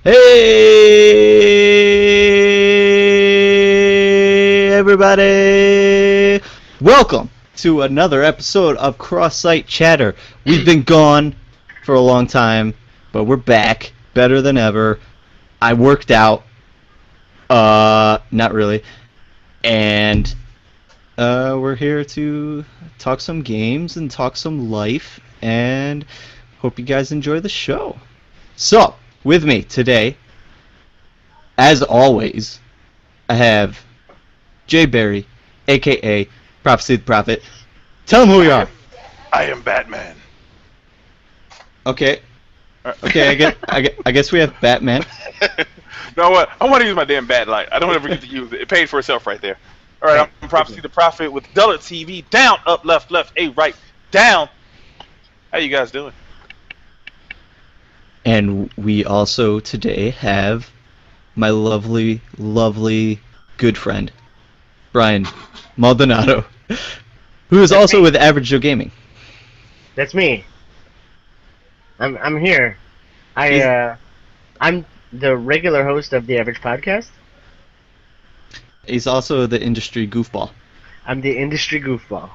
Hey, everybody! Welcome to another episode of Cross-Site Chatter. We've been gone for a long time, but we're back, better than ever. I worked out, not really, and we're here to talk some games and talk some life, and hope you guys enjoy the show. So, with me today, as always, I have Jay Berry, aka Prophecy the Prophet. Tell him who you are. I am Batman. Okay. Okay, I guess we have Batman. No, what? I want to use my damn bat light. I don't ever get to use it. It paid for itself right there. All right, I'm Prophecy the Prophet with Dullet TV. Down, up, left, left, A, right, down. How you guys doing? And we also today have my lovely, lovely good friend, Brian Maldonado, who is also with Average Joe Gaming. That's me. I'm here. I'm the regular host of the Average Podcast. He's also the industry goofball. I'm the industry goofball.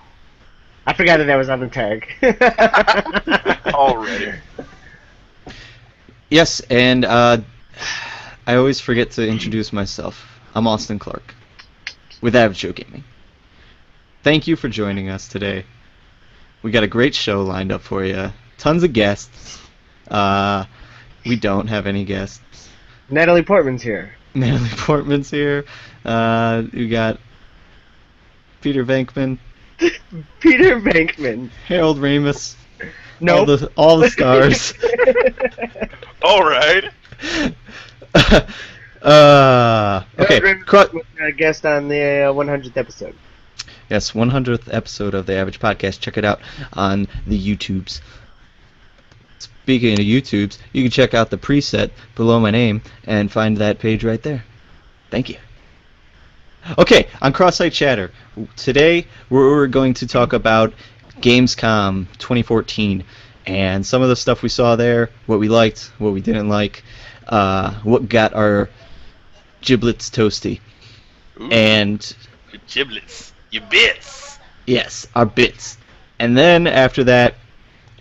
I forgot that was on the tag. Already. Yes, and I always forget to introduce myself. I'm Austin Clark with Average Joe Gaming. Thank you for joining us today. We got a great show lined up for you. Tons of guests. We don't have any guests. Natalie Portman's here. Natalie Portman's here. We got Peter Venkman. Peter Venkman. Harold Ramis. Nope. All the stars. All right. Okay. A guest on the 100th episode. Yes, 100th episode of the Average Podcast. Check it out on the YouTubes. Speaking of YouTubes, you can check out the preset below my name and find that page right there. Thank you. Okay, on Cross-Site Chatter, today we're going to talk about Gamescom 2014 and some of the stuff we saw there, what we liked, what we didn't like, what got our giblets toasty. Ooh, and your giblets, your bits. Yes, our bits. And then after that,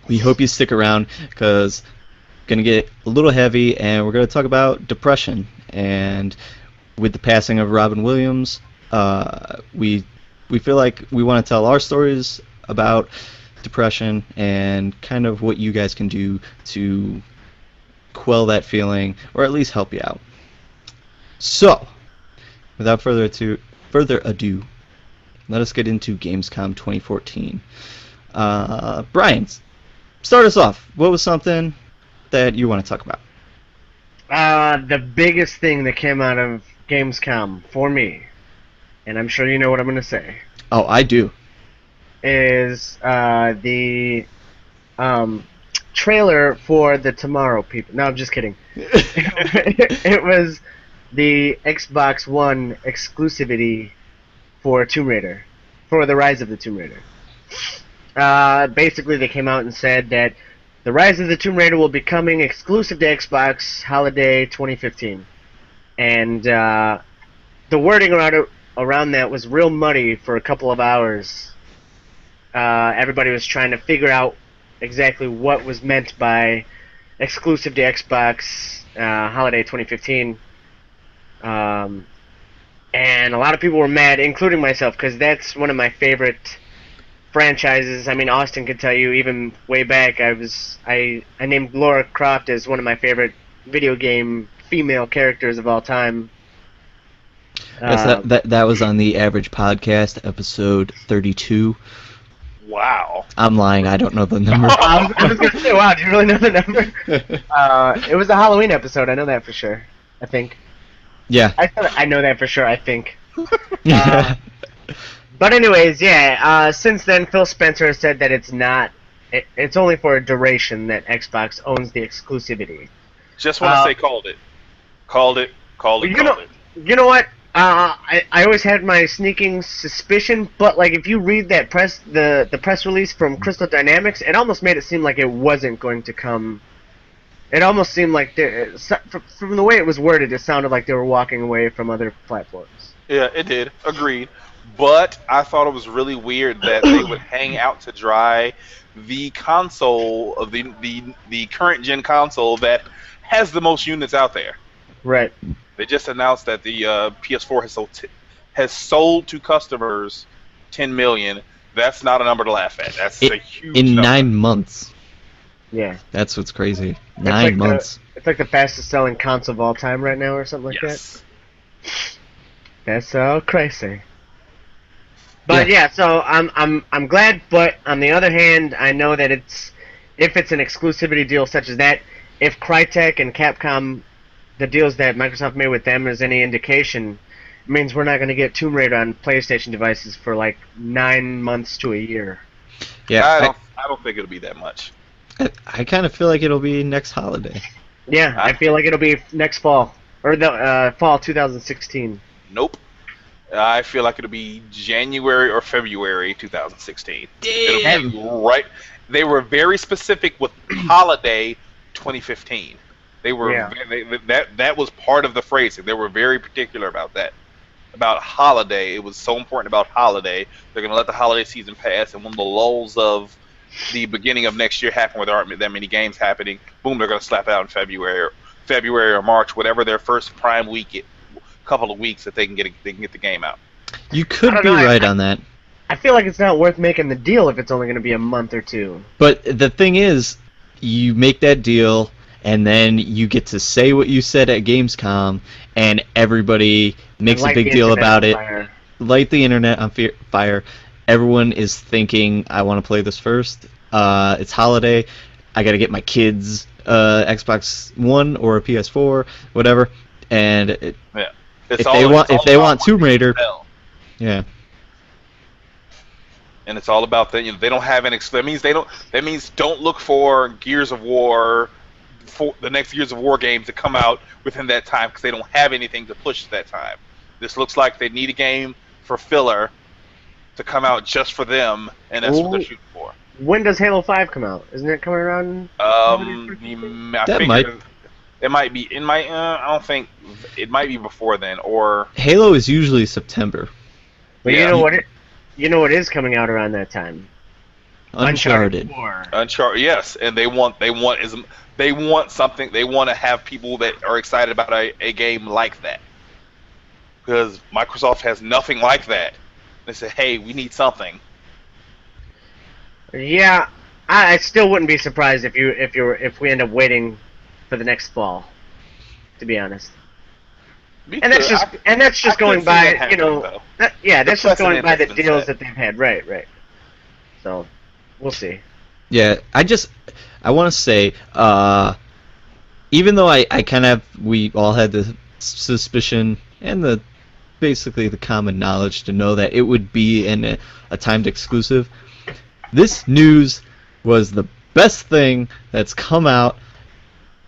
we hope you stick around because it's going to get a little heavy and we're going to talk about depression. And with the passing of Robin Williams, we feel like we want to tell our stories about depression and kind of what you guys can do to quell that feeling or at least help you out. So, without further ado, let us get into Gamescom 2014. Brian, start us off. What was something that you want to talk about? The biggest thing that came out of Gamescom for me, and I'm sure you know what I'm going to say. Oh, I do. Is the trailer for the Tomorrow People. No, I'm just kidding. It was the Xbox One exclusivity for Tomb Raider, for the Rise of the Tomb Raider. Basically, they came out and said that the Rise of the Tomb Raider will be coming exclusive to Xbox holiday 2015. And the wording around that was real muddy for a couple of hours. Everybody was trying to figure out exactly what was meant by exclusive to Xbox holiday 2015. And a lot of people were mad, including myself, because that's one of my favorite franchises. I mean, Austin could tell you, even way back, I named Lara Croft as one of my favorite video game female characters of all time. Yes, that was on the Average Podcast, episode 32. Wow. I'm lying. I don't know the number. I was going to say, wow, do you really know the number? It was a Halloween episode. I know that for sure. I think. Yeah. I know that for sure. I think. But anyways, yeah. Since then, Phil Spencer has said that it's not. It's only for a duration that Xbox owns the exclusivity. Just want to say, called it. Called it. You know what? I always had my sneaking suspicion, but like if you read that the press release from Crystal Dynamics, it almost made it seem like it wasn't going to come It almost seemed like from the way it was worded, it sounded like they were walking away from other platforms. Yeah, it did. Agreed. But I thought it was really weird that they would hang out to dry the console of the current gen console that has the most units out there. Right. They just announced that the PS4 has sold to customers 10 million. That's not a number to laugh at. That's a huge in number. 9 months. Yeah. That's what's crazy. It's 9 like months. It's like the fastest selling console of all time right now, or something like Yes. that. That's so crazy. But yeah, so I'm glad. But on the other hand, I know that if it's an exclusivity deal such as that, if Crytek and Capcom, the deals that Microsoft made with them, is any indication, it means we're not going to get Tomb Raider on PlayStation devices for like 9 months to a year. Yeah, I don't think it'll be that much. I kind of feel like it'll be next holiday. Yeah, I feel like it'll be next fall or the fall 2016. Nope. I feel like it'll be January or February 2016. It'll be right. They were very specific with holiday 2015. They were that was part of the phrasing. They were very particular about that. About holiday, it was so important about holiday. They're going to let the holiday season pass, and when the lulls of the beginning of next year happen, where there aren't that many games happening, boom, they're going to slap it out in February or March, whatever their first prime week, couple of weeks that they can get the game out. You could be right on that. I feel like it's not worth making the deal if it's only going to be a month or two. But the thing is, you make that deal, and then you get to say what you said at Gamescom, and everybody makes a big deal about it. Light the internet on fire. Everyone is thinking, I want to play this first. It's holiday. I got to get my kids Xbox One or a PS4, whatever. And if they want Tomb Raider, yeah. And it's all about that. You know, they don't have an. That means don't look for Gears of War, for the next Gears of War games to come out within that time because they don't have anything to push at that time. This looks like they need a game for filler to come out just for them, and that's what they're shooting for. When does Halo 5 come out? Isn't it coming around? It might be. I don't think it might be before then. Or Halo is usually September. But you know what is coming out around that time? Uncharted. Uncharted, yes, and they want something. They want to have people that are excited about a game like that, because Microsoft has nothing like that. They say, hey, we need something. Yeah, I still wouldn't be surprised if we end up waiting for the next fall, to be honest. And that's just going by, you know, that's just going by the deals that they've had. Right. So, we'll see. Yeah, I want to say, even though we all had the suspicion and basically the common knowledge to know that it would be in a timed exclusive, this news was the best thing that's come out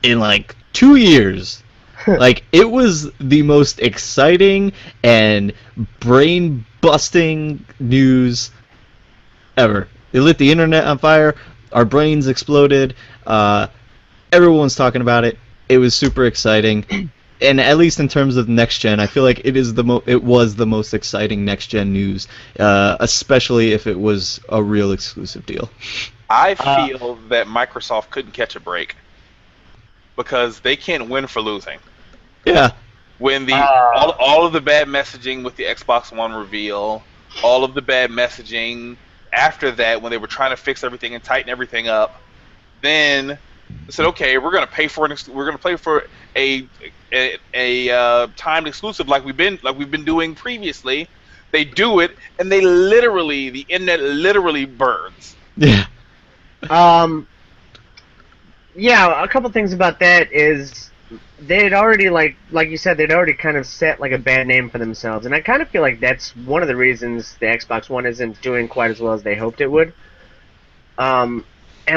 in like 2 years. Like, it was the most exciting and brain-busting news ever. It lit the internet on fire. Our brains exploded. Everyone's talking about it. It was super exciting. And at least in terms of next gen, I feel like it was the most exciting next gen news, especially if it was a real exclusive deal. I feel that Microsoft couldn't catch a break because they can't win for losing. Yeah. When all of the bad messaging with the Xbox One reveal, all of the bad messaging after that when they were trying to fix everything and tighten everything up, then they said, okay, we're gonna pay for a timed exclusive like we've been doing previously. They do it, and the internet literally burns. Yeah. Yeah, a couple things about that is they had already, like you said, they'd already kind of set like a bad name for themselves, and I kind of feel like that's one of the reasons the Xbox One isn't doing quite as well as they hoped it would. And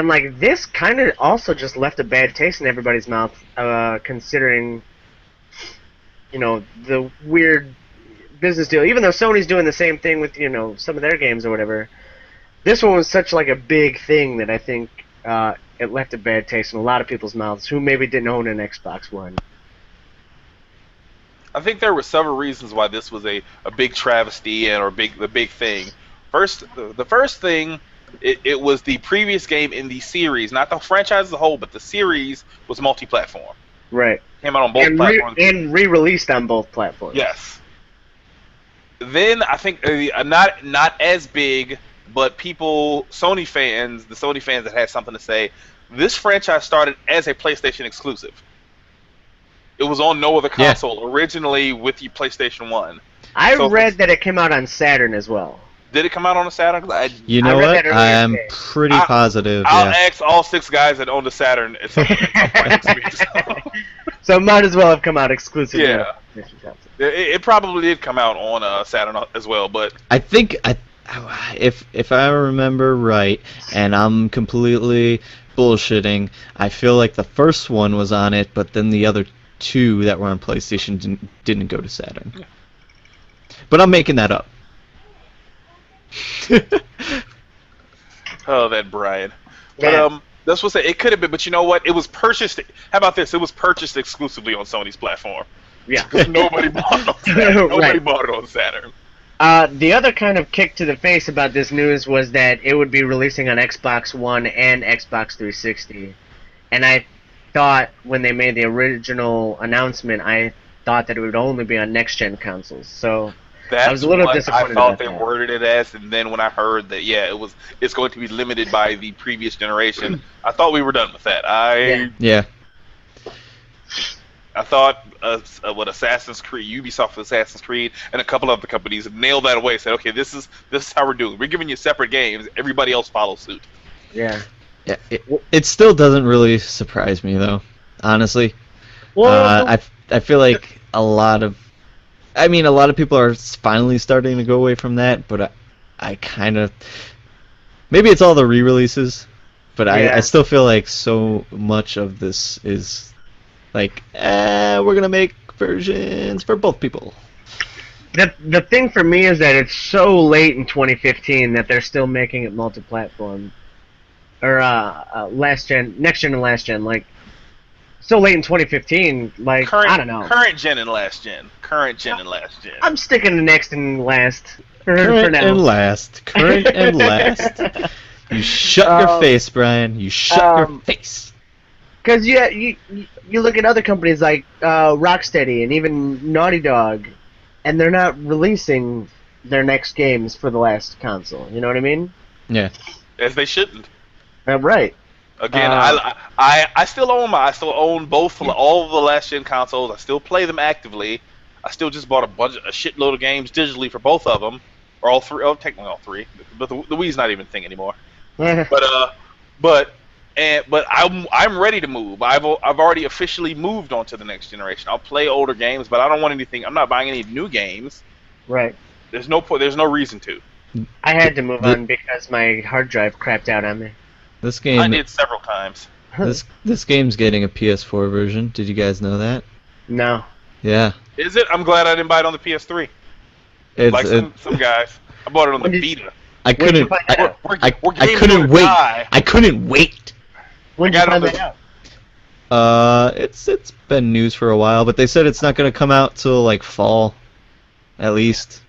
like this kind of also just left a bad taste in everybody's mouth, considering, you know, the weird business deal. Even though Sony's doing the same thing with, you know, some of their games or whatever, this one was such like a big thing that I think it left a bad taste in a lot of people's mouths who maybe didn't own an Xbox One. I think there were several reasons why this was a big travesty and or the big thing. First, the first thing, it was the previous game in the series, not the franchise as a whole, but the series was multi-platform. Right. Came out on both platforms. And re-released on both platforms. Yes. Then I think not as big, but the Sony fans that had something to say. This franchise started as a PlayStation exclusive. It was on no other console originally with the PlayStation 1. I read that it came out on Saturn as well. Did it come out on a Saturn? You know what? I'm pretty positive. I'll ask all 6 guys that own the Saturn at some point this week. So it might as well have come out exclusively. Yeah. It probably did come out on Saturn as well, but I think if I remember right, and I'm completely bullshitting, I feel like the first one was on it, but then the other 2 that were on PlayStation didn't go to Saturn. Yeah. But I'm making that up. Oh, that Brian. But that's what it could have been. But you know what? It was purchased. How about this? It was purchased exclusively on Sony's platform. Yeah. Nobody bought it on Saturn. Nobody bought it on Saturn. The other kind of kick to the face about this news was that it would be releasing on Xbox One and Xbox 360, and I thought when they made the original announcement, I thought that it would only be on next-gen consoles. So I was a little disappointed. I thought they worded it as, and then when I heard that, it's going to be limited by the previous generation, I thought we were done with that. Yeah. I thought Assassin's Creed, Ubisoft Assassin's Creed, and a couple other companies nailed that away. Said, okay, this is how we're doing. We're giving you separate games. Everybody else follows suit. Yeah. Yeah, it still doesn't really surprise me though, honestly. Well, I feel like a lot of people are finally starting to go away from that, but I kind of, maybe it's all the re-releases, but I still feel like so much of this is like, we're gonna make versions for both people. The thing for me is that it's so late in 2015 that they're still making it multi-platform. Or next gen and last gen, like so late in 2015, like I don't know. Current gen and last gen. I'm sticking to next and last for now. Current and last. You shut your face, Brian. You shut your face. Because you look at other companies like Rocksteady and even Naughty Dog, and they're not releasing their next games for the last console. You know what I mean? Yeah. As they shouldn't. Right. Again, I still own all of the last gen consoles. I still play them actively. I still just bought a shitload of games digitally for both of them, or all 3. Oh, technically all 3, but the Wii's not even a thing anymore. But I'm ready to move. I've already officially moved on to the next generation. I'll play older games, but I don't want anything. I'm not buying any new games. Right. There's no reason to. I had to move on because my hard drive crapped out on me. This game. I did several times. This game's getting a PS4 version. Did you guys know that? No. Yeah. Is it? I'm glad I didn't buy it on the PS3. Like some guys. I bought it on the Vita. I couldn't. I couldn't wait. I couldn't wait. When did you find that out? It's been news for a while, but they said it's not going to come out till like fall, at least.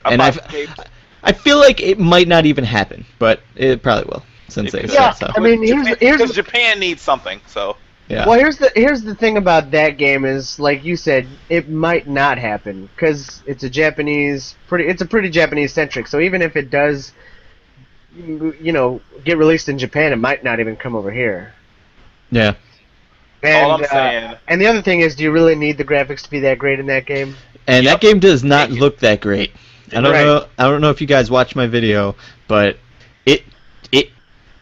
And I feel like it might not even happen, but it probably will. Since they said so. I mean, here's Japan needs something, so. Yeah. Well, here's the thing about that game is, like you said, it might not happen because it's a pretty Japanese centric. So even if it does, get released in Japan, it might not even come over here. Yeah. And, all I'm saying. And the other thing is, do you really need the graphics to be that great in that game? And that game does not look that great. I don't know if you guys watched my video, but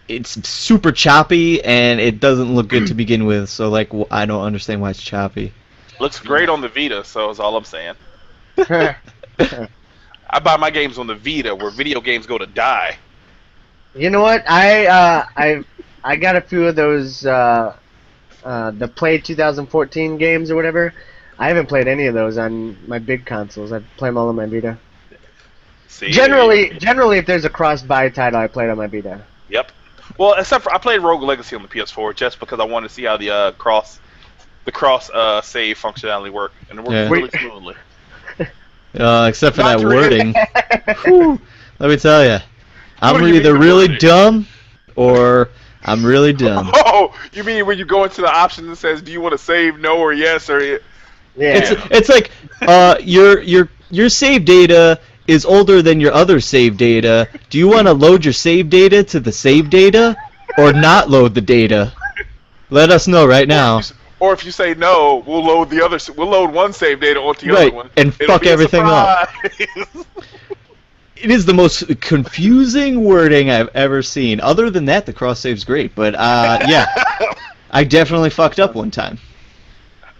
it's super choppy and it doesn't look good to begin with. So like, I don't understand why it's choppy. Looks great on the Vita, so is all I'm saying. I buy my games on the Vita, where video games go to die. You know what? I got a few of those the Play 2014 games or whatever. I haven't played any of those on my big consoles. I play them all on my Vita. See, generally, if there's a cross-buy title, I play it on my Vita. Yep. Well, except for I played Rogue Legacy on the PS4 just because I wanted to see how the cross save functionality worked, and it worked Yeah. really smoothly. Except for Not that to wording. Whew, let me tell you, I'm What do you either mean the really wording? dumb or I'm really dumb. Oh, you mean when you go into the options and says, "Do you want to save no or yes or?" Yeah. It's like your save data is older than your other save data. Do you want to load your save data to the save data or not load the data? Let us know right now. Or if you say no, we'll load the other. We'll load one save data onto the Right, other one, and It'll fuck be a everything up. surprise. It is the most confusing wording I've ever seen. Other than that, the cross save's great, but yeah, I definitely fucked up one time.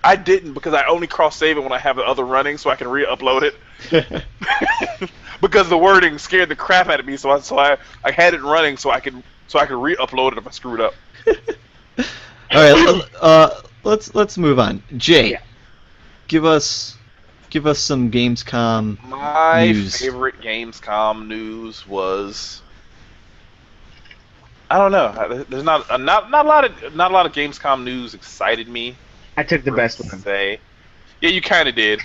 I didn't because I only cross save it when I have the other running, so I can re-upload it. Because the wording scared the crap out of me, so I had it running so I could re-upload it if I screwed up. All right, let's move on. Jay, Yeah. Mm-hmm. give us some Gamescom My news. favorite Gamescom news was I don't know. There's not a lot of Gamescom news excited me. I took the per best one. se. Yeah, you kind of did.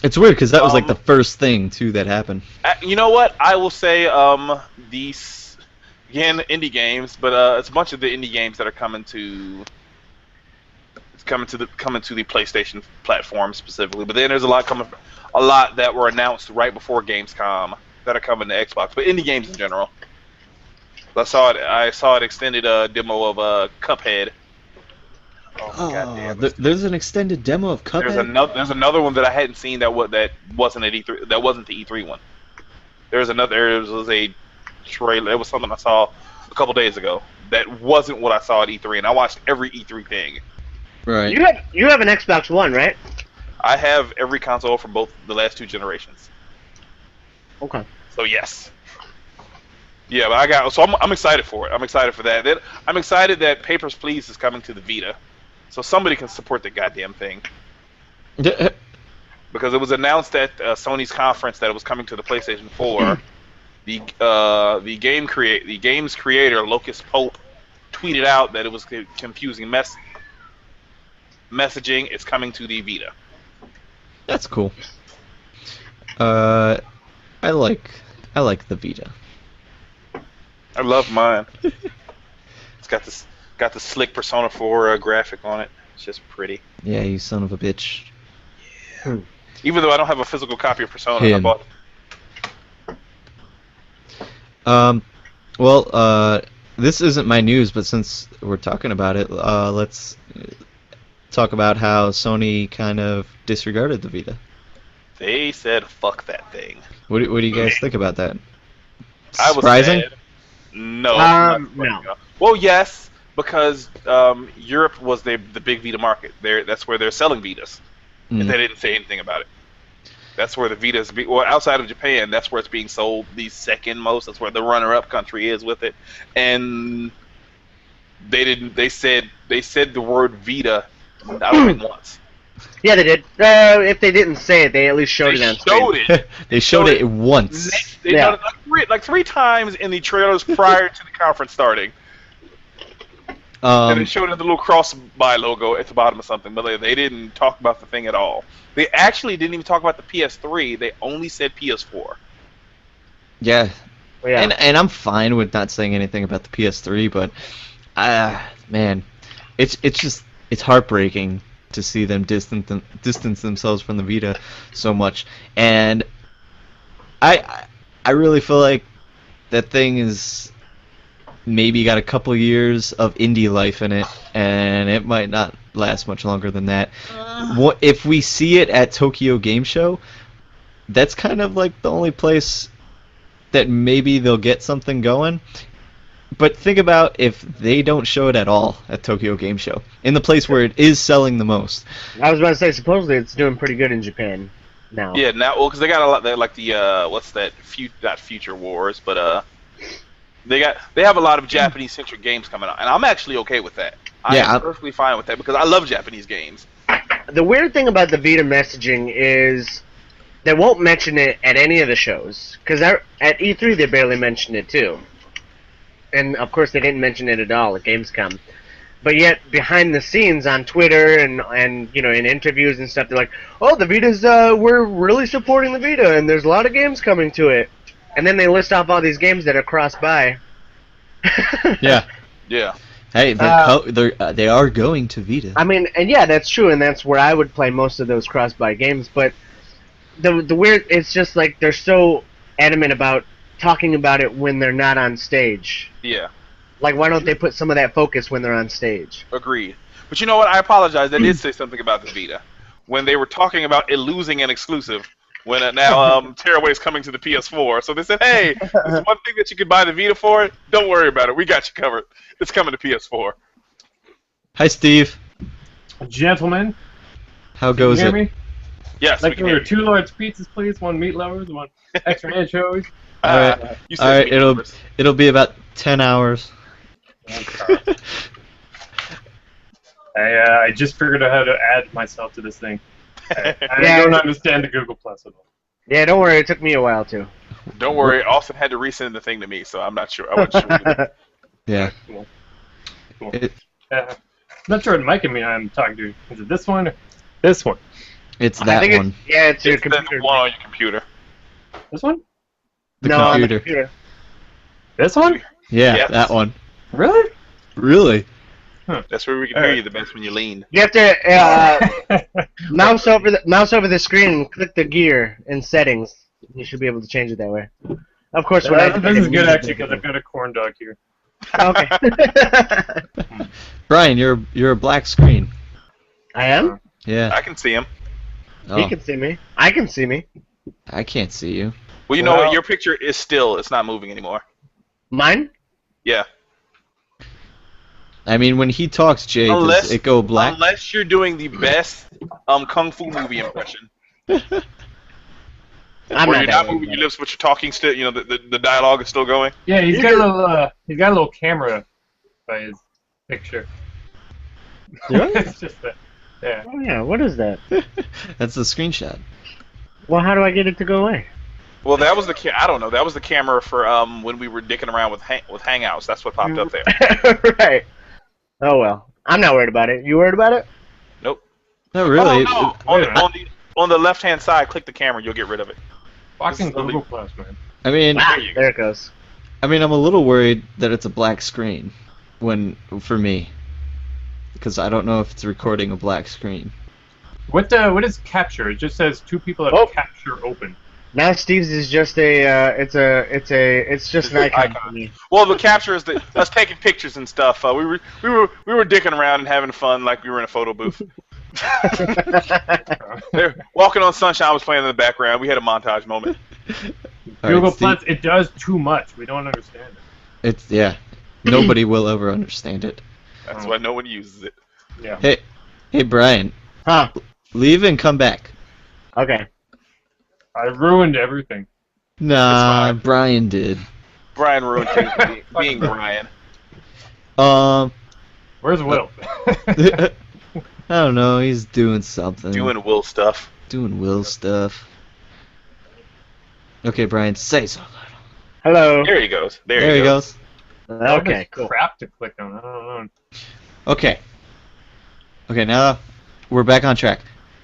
It's weird because that was like the first thing too that happened. You know what? I will say these again indie games, but it's a bunch of the indie games that are coming to the PlayStation platform specifically. But then there's a lot that were announced right before Gamescom that are coming to Xbox. But indie games in general. I saw an extended demo of Cuphead. Oh, goddamn. There's an extended demo of Cuphead. There's another one that I hadn't seen that wasn't at E3. That wasn't the E3 one. There was a trailer. It was something I saw a couple days ago that wasn't what I saw at E3, and I watched every E3 thing. Right. You have an Xbox One, right? I have every console from both the last two generations. Okay. So yes. Yeah, but so I'm excited for it. I'm excited for that. I'm excited that Papers, Please is coming to the Vita, so somebody can support the goddamn thing. Because it was announced at Sony's conference that it was coming to the PlayStation 4. The game's creator Locust Pope tweeted out that it was confusing messaging. It's coming to the Vita. That's cool. I like the Vita. I love mine. It's got the slick Persona 4 graphic on it. It's just pretty. Yeah, you son of a bitch. Even though I don't have a physical copy of Persona, I Him. bought Well, this isn't my news, but since we're talking about it, let's talk about how Sony kind of disregarded the Vita. They said, "Fuck that thing." What do you guys think about that? I was Surprising? sad. No. No. Well, yes, because Europe was the big Vita market. That's where they're selling Vitas, and they didn't say anything about it. That's where the Vita's outside of Japan. That's where it's being sold the second most. That's where the runner-up country is with it, and they didn't. They said the word Vita. I don't think once. Yeah, they did. If they didn't say it, they at least showed it on screen. Showed it. They showed it once. They done it like three times in the trailers prior to the conference starting. And they showed it the little cross-by logo at the bottom of something, but they didn't talk about the thing at all. They actually didn't even talk about the PS3. They only said PS4. Yeah. Yeah. And I'm fine with not saying anything about the PS3, but man, it's heartbreaking to see them distance themselves from the Vita so much. And I really feel like that thing is maybe got a couple years of indie life in it, and it might not last much longer than that. If we see it at Tokyo Game Show, that's kind of like the only place that maybe they'll get something going. But think about if they don't show it at all at Tokyo Game Show, in the place where it is selling the most. I was about to say, supposedly it's doing pretty good in Japan now. Yeah, now because they got a lot. They like the what's that? Not Future Wars, but they have a lot of Japanese-centric games coming out, and I'm actually okay with that. I'm perfectly fine with that because I love Japanese games. The weird thing about the Vita messaging is they won't mention it at any of the shows. Because at E3 they barely mentioned it too. and of course they didn't mention it at all at Gamescom. But yet, behind the scenes on Twitter and you know in interviews and stuff, they're like, "Oh, the Vita's we're really supporting the Vita, and there's a lot of games coming to it." And then they list off all these games that are cross-buy. Yeah. Yeah. Hey, they are going to Vita. I mean, and yeah, that's true, and that's where I would play most of those cross-buy games. But the weird, it's just like they're so adamant about talking about it when they're not on stage. Yeah. Like, why don't they put some of that focus when they're on stage? Agreed. But you know what? I apologize. I did say something about the Vita when they were talking about it losing an exclusive. When now Tearaway is coming to the PS4, so they said, "Hey, there's one thing that you could buy the Vita for. Don't worry about it. We got you covered. It's coming to PS4." Hi, Steve. Gentlemen, How can you goes hear it? me? Yes, Like we can to hear order 2 large pizzas, please. 1 meat lovers, 1 extra anchovies. All right. You All right. meat It'll lovers. it'll be about 10 hours. I just figured out how to add myself to this thing. I don't understand the Google Plus at all. Yeah, don't worry, it took me a while too. Don't worry. Austin had to resend the thing to me, so I'm not sure. I wasn't sure. Yeah. Cool. It, I'm not sure what mic I'm talking to. Is it this one or this one? it's I that think one. it's your It's the computer. one on your computer. This one? The no, on the computer. computer. This one? Yeah, Yes. that one. Really? Really? Huh. That's where we can hear you the best when you lean. You have to mouse over the screen and click the gear in settings. You should be able to change it that way. Of course, when I this is good actually because I've got a corn dog here. Okay. Brian, you're a black screen. I am. Yeah. I can see him. Oh, He can see me. I can see me. I can't see you. Well, you know Well- what? Your picture is still. It's not moving anymore. Mine? Yeah. I mean, when he talks, Jay, Unless- does it go black? Unless you're doing the best kung fu movie impression. I'm Where not you're that not way, moving your lips, but you're talking still. You know, the dialogue is still going. Yeah, he's got a little camera by his picture. Really? It's just that. Yeah. Oh yeah. What is that? That's the screenshot. Well, how do I get it to go away? Well, that was the I don't know. That was the camera for when we were dicking around with Hangouts. That's what popped up there. Right. Oh well. I'm not worried about it. You worried about it? Nope. No, really. Oh, no. On the left hand side, click the camera. You'll get rid of it. Fucking This is Google Plus, man. I mean, Ah, you go. there it goes. I'm a little worried that it's a black screen for me, because I don't know if it's recording a black screen. What is capture? It just says 2 people have Oh. capture open. Now Steve's is just it's just an icon for me. Well, the capture is us taking pictures and stuff. We were dicking around and having fun like we were in a photo booth. They're walking on sunshine was playing in the background. We had a montage moment. All Google right, Plus, it does too much. We don't understand it. It's nobody will ever understand it. That's why no one uses it. Yeah. Hey, Brian, Huh. leave and come back. Okay. I ruined everything. Nah, fine. Brian did. Brian ruined things for being Brian. Where's Will? I don't know. He's doing something. Doing Will stuff. Doing Will stuff. Okay, Brian, say something. Hello. There he goes. There There he he goes. goes. Okay. Cool. Crap to click on. I don't know. Okay. Okay, now we're back on track.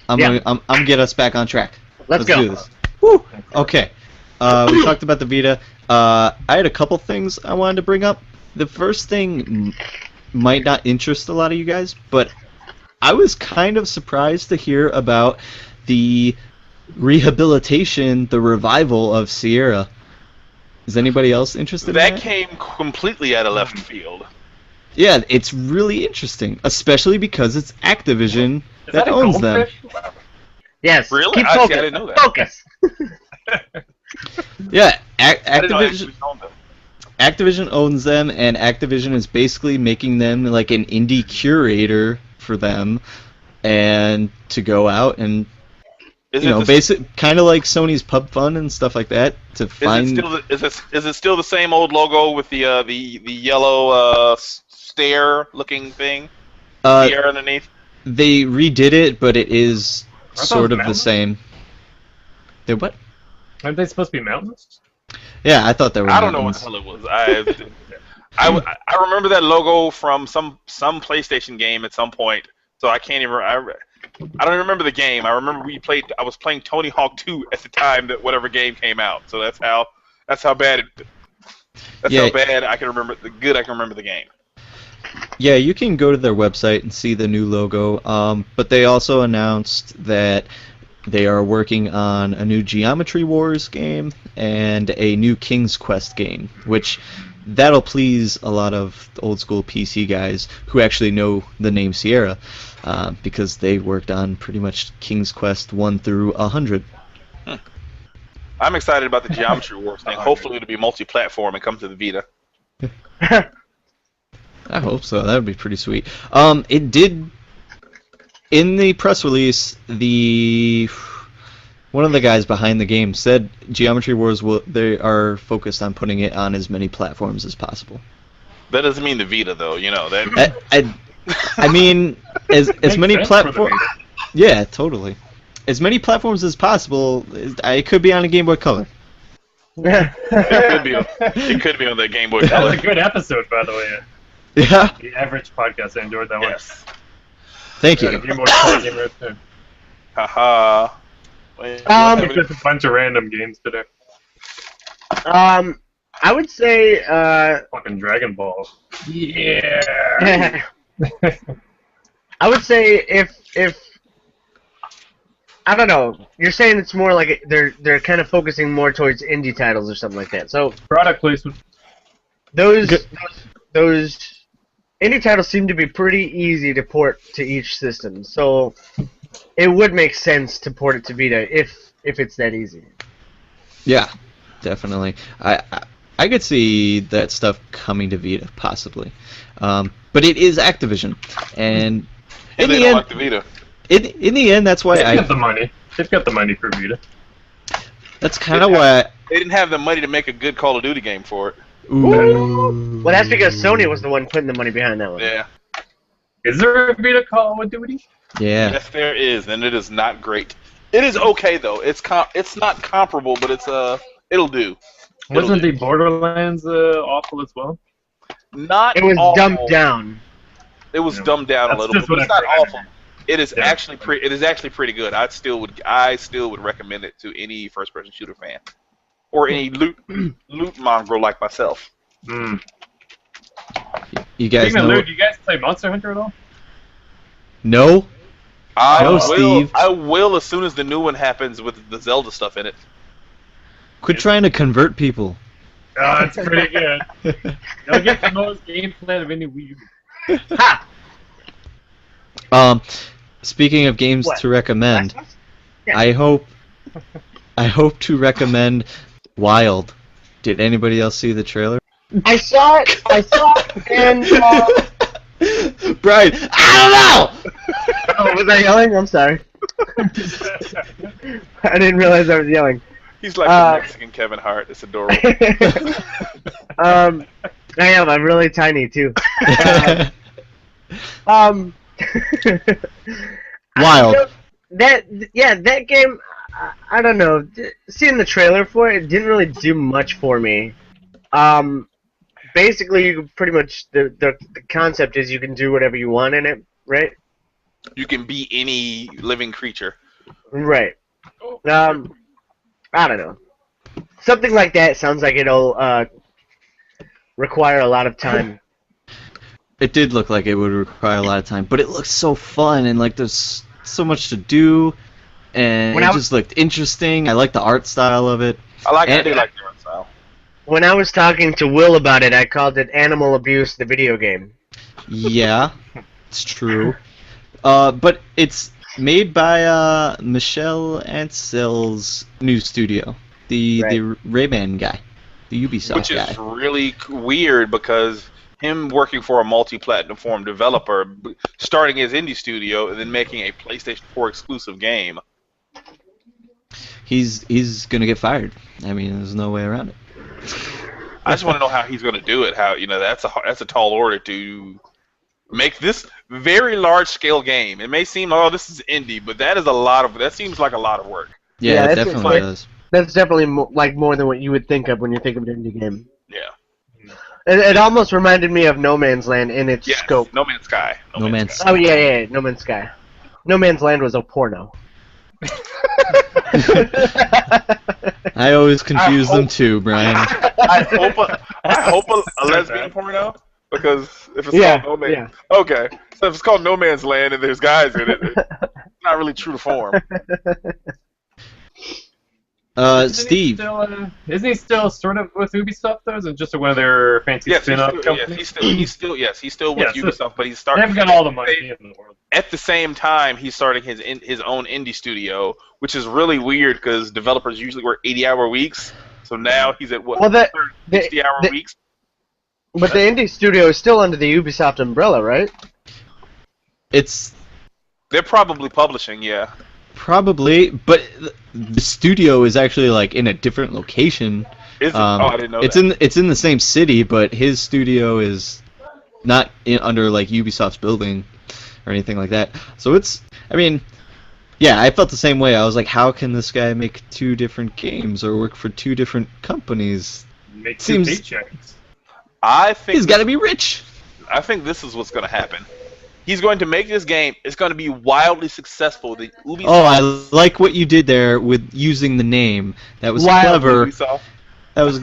I'm Yeah. gonna get us back on track. Let's go. do this. Woo! Okay. We talked about the Vita. I had a couple things I wanted to bring up. The first thing might not interest a lot of you guys, but I was kind of surprised to hear about the rehabilitation, the revival of Sierra. Is anybody else interested in That that? came completely out of left field. Yeah, it's really interesting, especially because it's Activision Is that a owns them. goldfish? Yes. Really? Keep I focused. didn't know that. Focus. Yeah, I didn't know Activision. Activision owned them. Activision owns them, and Activision is basically making them like an indie curator for them, and to go out and Is you it know, the- basic kind of like Sony's Pub Fun and stuff like that to find. Is it still the same old logo with the yellow stair-looking thing? Here underneath? They redid it, but it is those sort of the mountains? same. They what? Aren't they supposed to be mountains? Yeah, I thought they were. I don't know what the mountains. hell it was. I remember that logo from some PlayStation game at some point. So I can't even. I don't remember the game. I remember I was playing Tony Hawk 2 at the time that whatever game came out. So that's how bad how bad I can remember I can remember the game. Yeah, you can go to their website and see the new logo. But they also announced that they are working on a new Geometry Wars game and a new King's Quest game, which that'll please a lot of old school PC guys who actually know the name Sierra, because they worked on pretty much King's Quest 1 through 100. I'm excited about the Geometry Wars thing. Hopefully it'll be multi-platform and come to the Vita. I hope so. That would be pretty sweet. It did, in the press release, one of the guys behind the game said Geometry Wars they are focused on putting it on as many platforms as possible. That doesn't mean the Vita, though. You know that. I mean, as many platforms. Yeah, totally. As many platforms as possible. It could be on a Game Boy Color. It could be on the Game Boy Color. That was a good episode, by the way. Yeah. The average podcast. I enjoyed that one. Yes. Thank you. Game Boy Color game right there. Haha. Just a bunch of random games today. I would say Fucking Dragon Ball. Yeah. I would say if I don't know, you're saying it's more like they're kind of focusing more towards indie titles or something like that. So Product placement. those indie titles seem to be pretty easy to port to each system. So it would make sense to port it to Vita if it's that easy. Yeah, definitely. I could see that stuff coming to Vita, possibly. But it is Activision, and in they the don't end, like the Vita. in the end, that's why They've got the money. They've got the money for Vita. That's kind of why. They didn't have the money to make a good Call of Duty game for it. Ooh. Well, that's because Sony was the one putting the money behind that one. Yeah. Is there a Vita Call of Duty? Yeah. Yes, there is, and it is not great. It is okay though. It's not comparable, but it'll do. Wasn't the Borderlands awful as well? Not It was awful. dumbed down. It was dumbed down a That's little, just but what it's not I've heard. awful. It is Yeah. actually pretty good. I still would recommend it to any first-person shooter fan, or any loot mongrel like myself. Mm. You guys Speaking of know? loot, do you guys play Monster Hunter at all? No. I No, will. Steve. I will as soon as the new one happens with the Zelda stuff in it. Quit trying to convert people. Oh, it's pretty good. You'll get the most gameplay of any Wii U. Ha! Speaking of games What? to recommend, Yeah. I hope to recommend Wild. Did anybody else see the trailer? I saw it, and Brian, I don't know. oh, was I yelling? I'm sorry. I didn't realize I was yelling. He's like the Mexican Kevin Hart. It's adorable. I am. I'm really tiny too. Wild. That game. I don't know. Seeing the trailer for it didn't really do much for me. Basically, you can pretty much the concept is you can do whatever you want in it, right? You can be any living creature. Right. I don't know. Something like that sounds like it'll require a lot of time. It did look like it would require a lot of time, but it looks so fun and like there's so much to do, and When it I was- just looked interesting. I like the art style of it. I And- do like the art style. When I was talking to Will about it, I called it Animal Abuse, the video game. Yeah, it's true. But it's made by Michel Ancel's new studio, the Rayman guy, the Ubisoft Which guy. is really weird because him working for a multi-platform developer, starting his indie studio, and then making a PlayStation 4 exclusive game. He's gonna get fired. I mean, there's no way around it. I just want to know how he's going to do it. How that's a tall order to make this very large-scale game. It may seem this is indie, but that seems like a lot of work. Yeah, Yeah, it that's definitely does. That's definitely more than what you would think of when you think of an indie game. Yeah. It almost reminded me of No Man's Land in its Yes, scope. No Man's Sky. No Man's Oh yeah, No Man's Sky. No Man's Land was a porno. I always confuse them too, Brian. I hope a lesbian porno, because if it's Yeah, called No Man, yeah. okay. So if it's called No Man's Land and there's guys in it, it's not really true to form. Steve. Isn't he still sort of with Ubisoft though? Is it just one of their fancy Yes, spin-off yes, companies? he's still with Yeah, so Ubisoft, but he's starting. They've got all the money in the world. At the same time, he's starting his own indie studio, which is really weird because developers usually work 80-hour weeks. So now he's at what? Well, 60-hour weeks. But the indie studio is still under the Ubisoft umbrella, right? They're probably publishing, yeah. Probably, but the studio is actually like in a different location. Is it? I didn't know it's that. It's in the same city, but his studio is not under like Ubisoft's building or anything like that. So I mean, yeah, I felt the same way. I was like, how can this guy make 2 different games or work for 2 different companies? Make Seems- 2 paychecks. I think He's got to be rich. I think this is what's going to happen. He's going to make this game. It's going to be wildly successful. The Ubisoft. Oh, I like what you did there with using the name. That was clever. Ubisoft. That was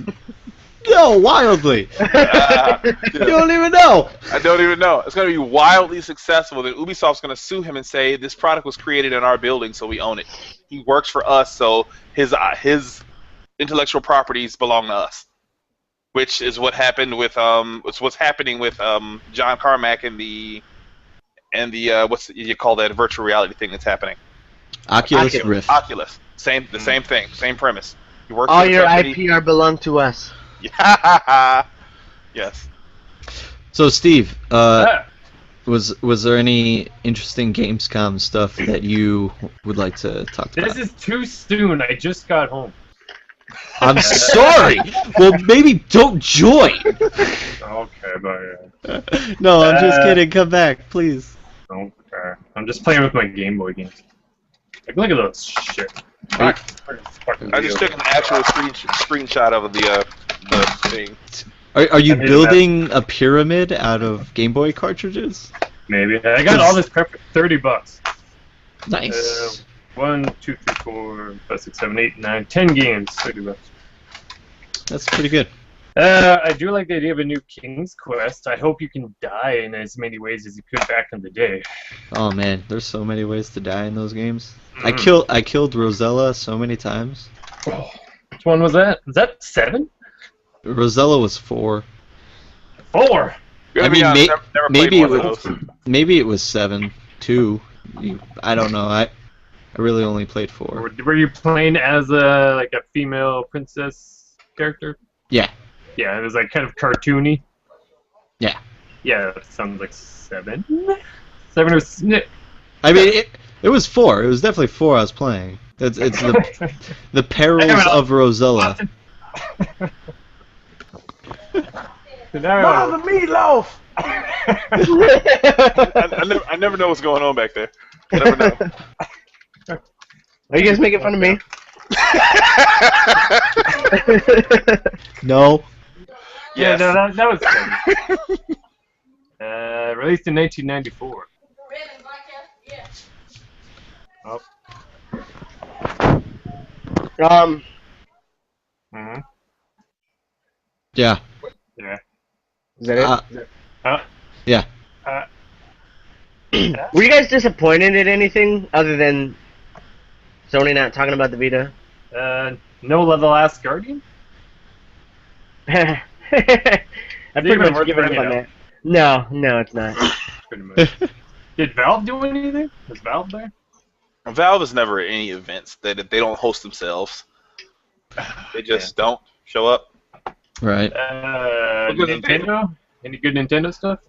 wildly. You don't even know. I don't even know. It's going to be wildly successful. Then Ubisoft's going to sue him and say this product was created in our building, so we own it. He works for us, so his intellectual properties belong to us. Which is what happened with it's what's happening with John Carmack and the what's you call that virtual reality thing that's happening? Oculus Rift. Oculus. The same thing, same premise. You work All for the your company. IPR belong to us. Yes. So Steve, Yeah. was there any interesting Gamescom stuff that you would like to talk about? This is too soon. I just got home. I'm sorry. Well, maybe don't join. Okay, but No, I'm just kidding. Come back, please. okay. I'm just playing with my Game Boy games. Like, look at those shit. I just took an actual screenshot of the thing. Are you I made a building a pyramid out of Game Boy cartridges? Maybe. I got all this crap for $30. Nice. 1, 2, 3, 4, 5, 6, 7, 8, 9, 10 games. $30. That's pretty good. I do like the idea of a new King's Quest. I hope you can die in as many ways as you could back in the day. Oh man, there's so many ways to die in those games. Mm. I killed Rosella so many times. Oh, which one was that? Was that 7? Rosella was 4. 4! Gonna I be mean, honest, never played maybe one it of was those. maybe it was 7. 2. I don't know. I really only played 4. Were you playing as a female princess character? Yeah. Yeah, it was like kind of cartoony. Yeah. Yeah, that sounds like 7. 7 was. I mean, it was 4. It was definitely 4 I was playing. It's the Perils of Rosella. Mother meatloaf! I never know what's going on back there. I never know. Are you guys making fun of me? No. Yeah, Yes. no, that was funny. Released in 1994. Oh. Mm-hmm. Yeah. Yeah. Is that it? Yeah. Were you guys disappointed in anything other than Sony not talking about the Vita? No The Last Guardian? I've It's pretty even much worth given up bringing on up. that. No, it's not. Pretty much. Did Valve do anything? Was Valve there? Valve is never at any events. They don't host themselves. They just don't show up. Right. Nintendo? Any good Nintendo stuff?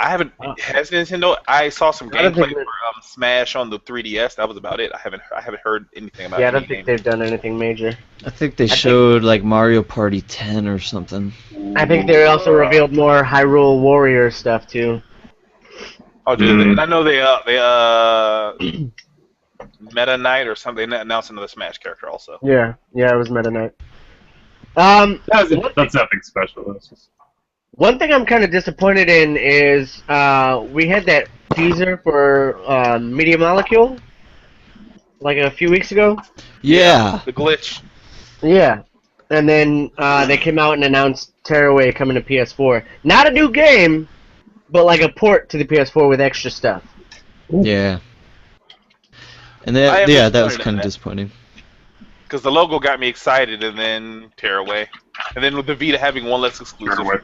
I haven't. Has Nintendo? I saw some I don't gameplay think for Smash on the 3DS. That was about it. I haven't heard anything about. Yeah, I any don't think game. they've done anything major. I think they showed like Mario Party 10 or something. I think they also revealed more Hyrule Warrior stuff too. Oh, did they? And I know they Meta Knight or something. They announced another Smash character also. Yeah, it was Meta Knight. That's nothing special. That's just... One thing I'm kind of disappointed in is we had that teaser for Media Molecule like a few weeks ago. Yeah. The glitch. Yeah. And then they came out and announced Tearaway coming to PS4. Not a new game, but like a port to the PS4 with extra stuff. Yeah. And I that, am yeah, that was disappointed in kind of that. disappointing. Because the logo got me excited, and then Tearaway. And then with the Vita having one less exclusive. Tearaway.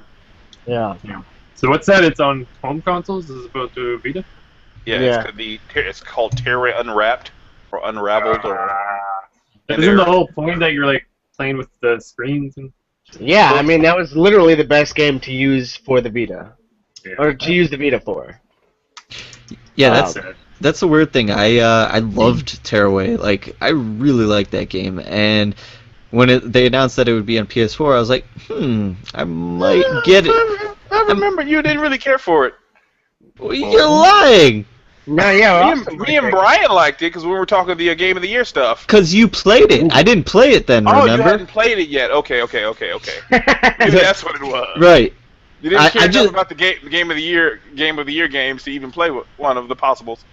Yeah. So what's that? It's on home consoles as opposed to Vita? Yeah, it's called Tearaway Unwrapped, or Unraveled, or... and Isn't the they're- whole point that you're like playing with the screens and? Yeah, I mean, that was literally the best game to use for the Vita. Yeah. Or to use the Vita for. Yeah, Wow. that's the weird thing. I loved Tearaway. Like, I really liked that game, and when they announced that it would be on PS4, I was like, I might get it. I remember you didn't really care for it. Well, you're lying! No, yeah, Me and Brian liked it because we were talking the Game of the Year stuff. Because you played it. I didn't play it then, Oh, you remember? hadn't played it yet. Okay. Maybe that's what it was. Right. You didn't care I enough just- about the Game of the Year games to even play one of the possibles.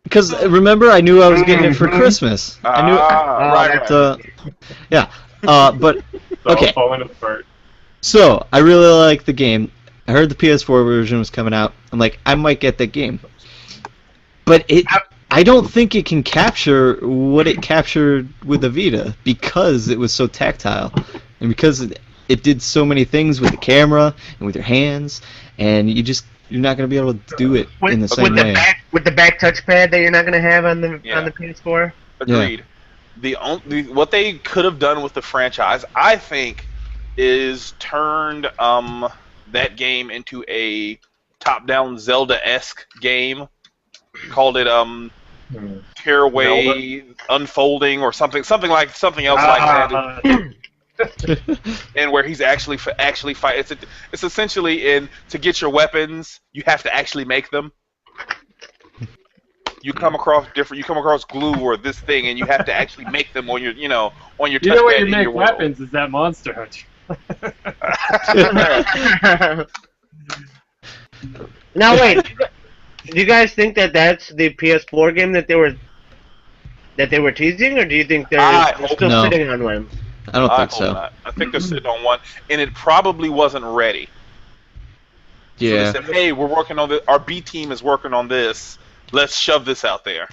Because remember, I knew I was getting it for Christmas. I knew. Right. Yeah. But It's all okay. falling apart. So I really like the game. I heard the PS4 version was coming out. I'm like, I might get that game. But I don't think it can capture what it captured with the Vita because it was so tactile, and because it did so many things with the camera and with your hands, and you're not gonna be able to do it in the same way. With the back touchpad that you're not gonna have on the Yeah. PS4. Agreed. What they could have done with the franchise, I think, is turned that game into a top-down Zelda-esque game. Called it Tearaway Unfolding or something else like that. And where he's actually fight. It's essentially to get your weapons, you have to actually make them. You come across glue or this thing, and you have to actually make them on your on your. You know what you touchpad in make your world. weapons is that Monster Hunter. Now wait, do you guys think that that's the PS4 game that they were teasing, or do you think I they're hope still no. sitting on one? I don't I think hope so. not. I think they're sitting on one, and it probably wasn't ready. Yeah. So they said, "Hey, we're working on this. Our B team is working on this. Let's shove this out there."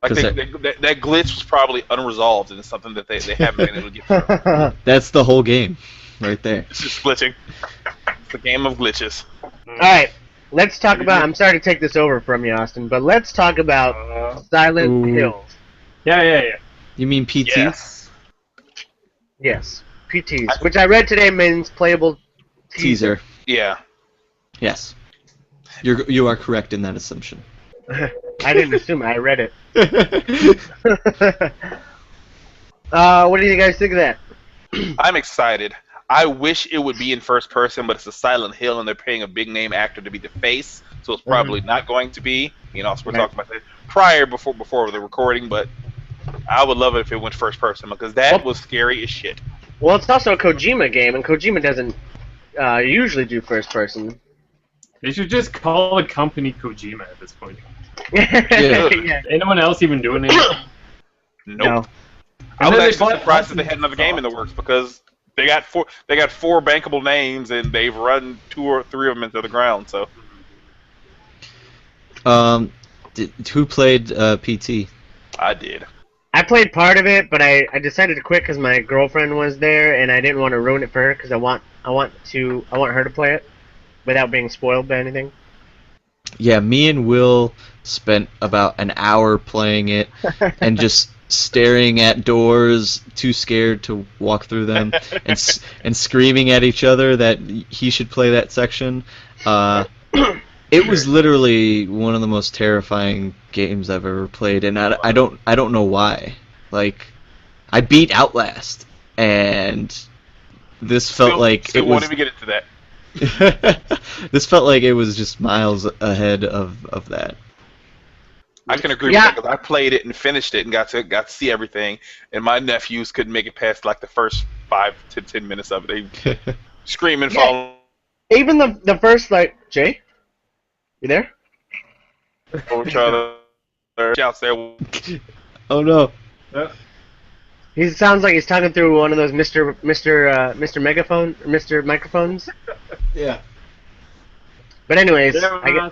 Like 'Cause that glitch was probably unresolved, and it's something that they haven't been able to get through. That's the whole game, right there. It's just glitching. It's a game of glitches. Alright, let's talk about. I'm sorry to take this over from you, Austin, but let's talk about Silent Ooh. Hill. Yeah. You mean PT? Yes. Yes, PTs, which I read today means playable Teaser. Yeah. Yes. You are correct in that assumption. I didn't assume it, I read it. What do you guys think of that? I'm excited. I wish it would be in first person, but it's a Silent Hill, and they're paying a big name actor to be the face, so it's probably not going to be. So we're talking about that before the recording, but I would love it if it went first person because that was scary as shit. Well, it's also a Kojima game, and Kojima doesn't usually do first person. They should just call the company Kojima at this point. Yeah. Anyone else even doing it? Nope. No. I was then they actually bought surprised that they Hudson had another game in the Soft. works because they got four bankable names and they've run 2 or 3 of them into the ground. So Who played PT? I did. I played part of it, but I decided to quit because my girlfriend was there, and I didn't want to ruin it for her because I want her to play it without being spoiled by anything. Yeah, me and Will spent about an hour playing it and just staring at doors, too scared to walk through them, and screaming at each other that he should play that section. It was literally one of the most terrifying games I've ever played, and I don't know why. Like, I beat Outlast, and this felt like still it won't was. even get into that. This felt like it was just miles ahead of that. I can agree Yeah. with that because I played it and finished it and got to see everything, and my nephews couldn't make it past like the first 5 to 10 minutes of it. They screaming, falling even the first like Jay, you there? Or Charlie shouts there. Oh no. He sounds like he's talking through one of those Mr. Megaphone, Mr. Microphones. Yeah. But anyways, Yeah,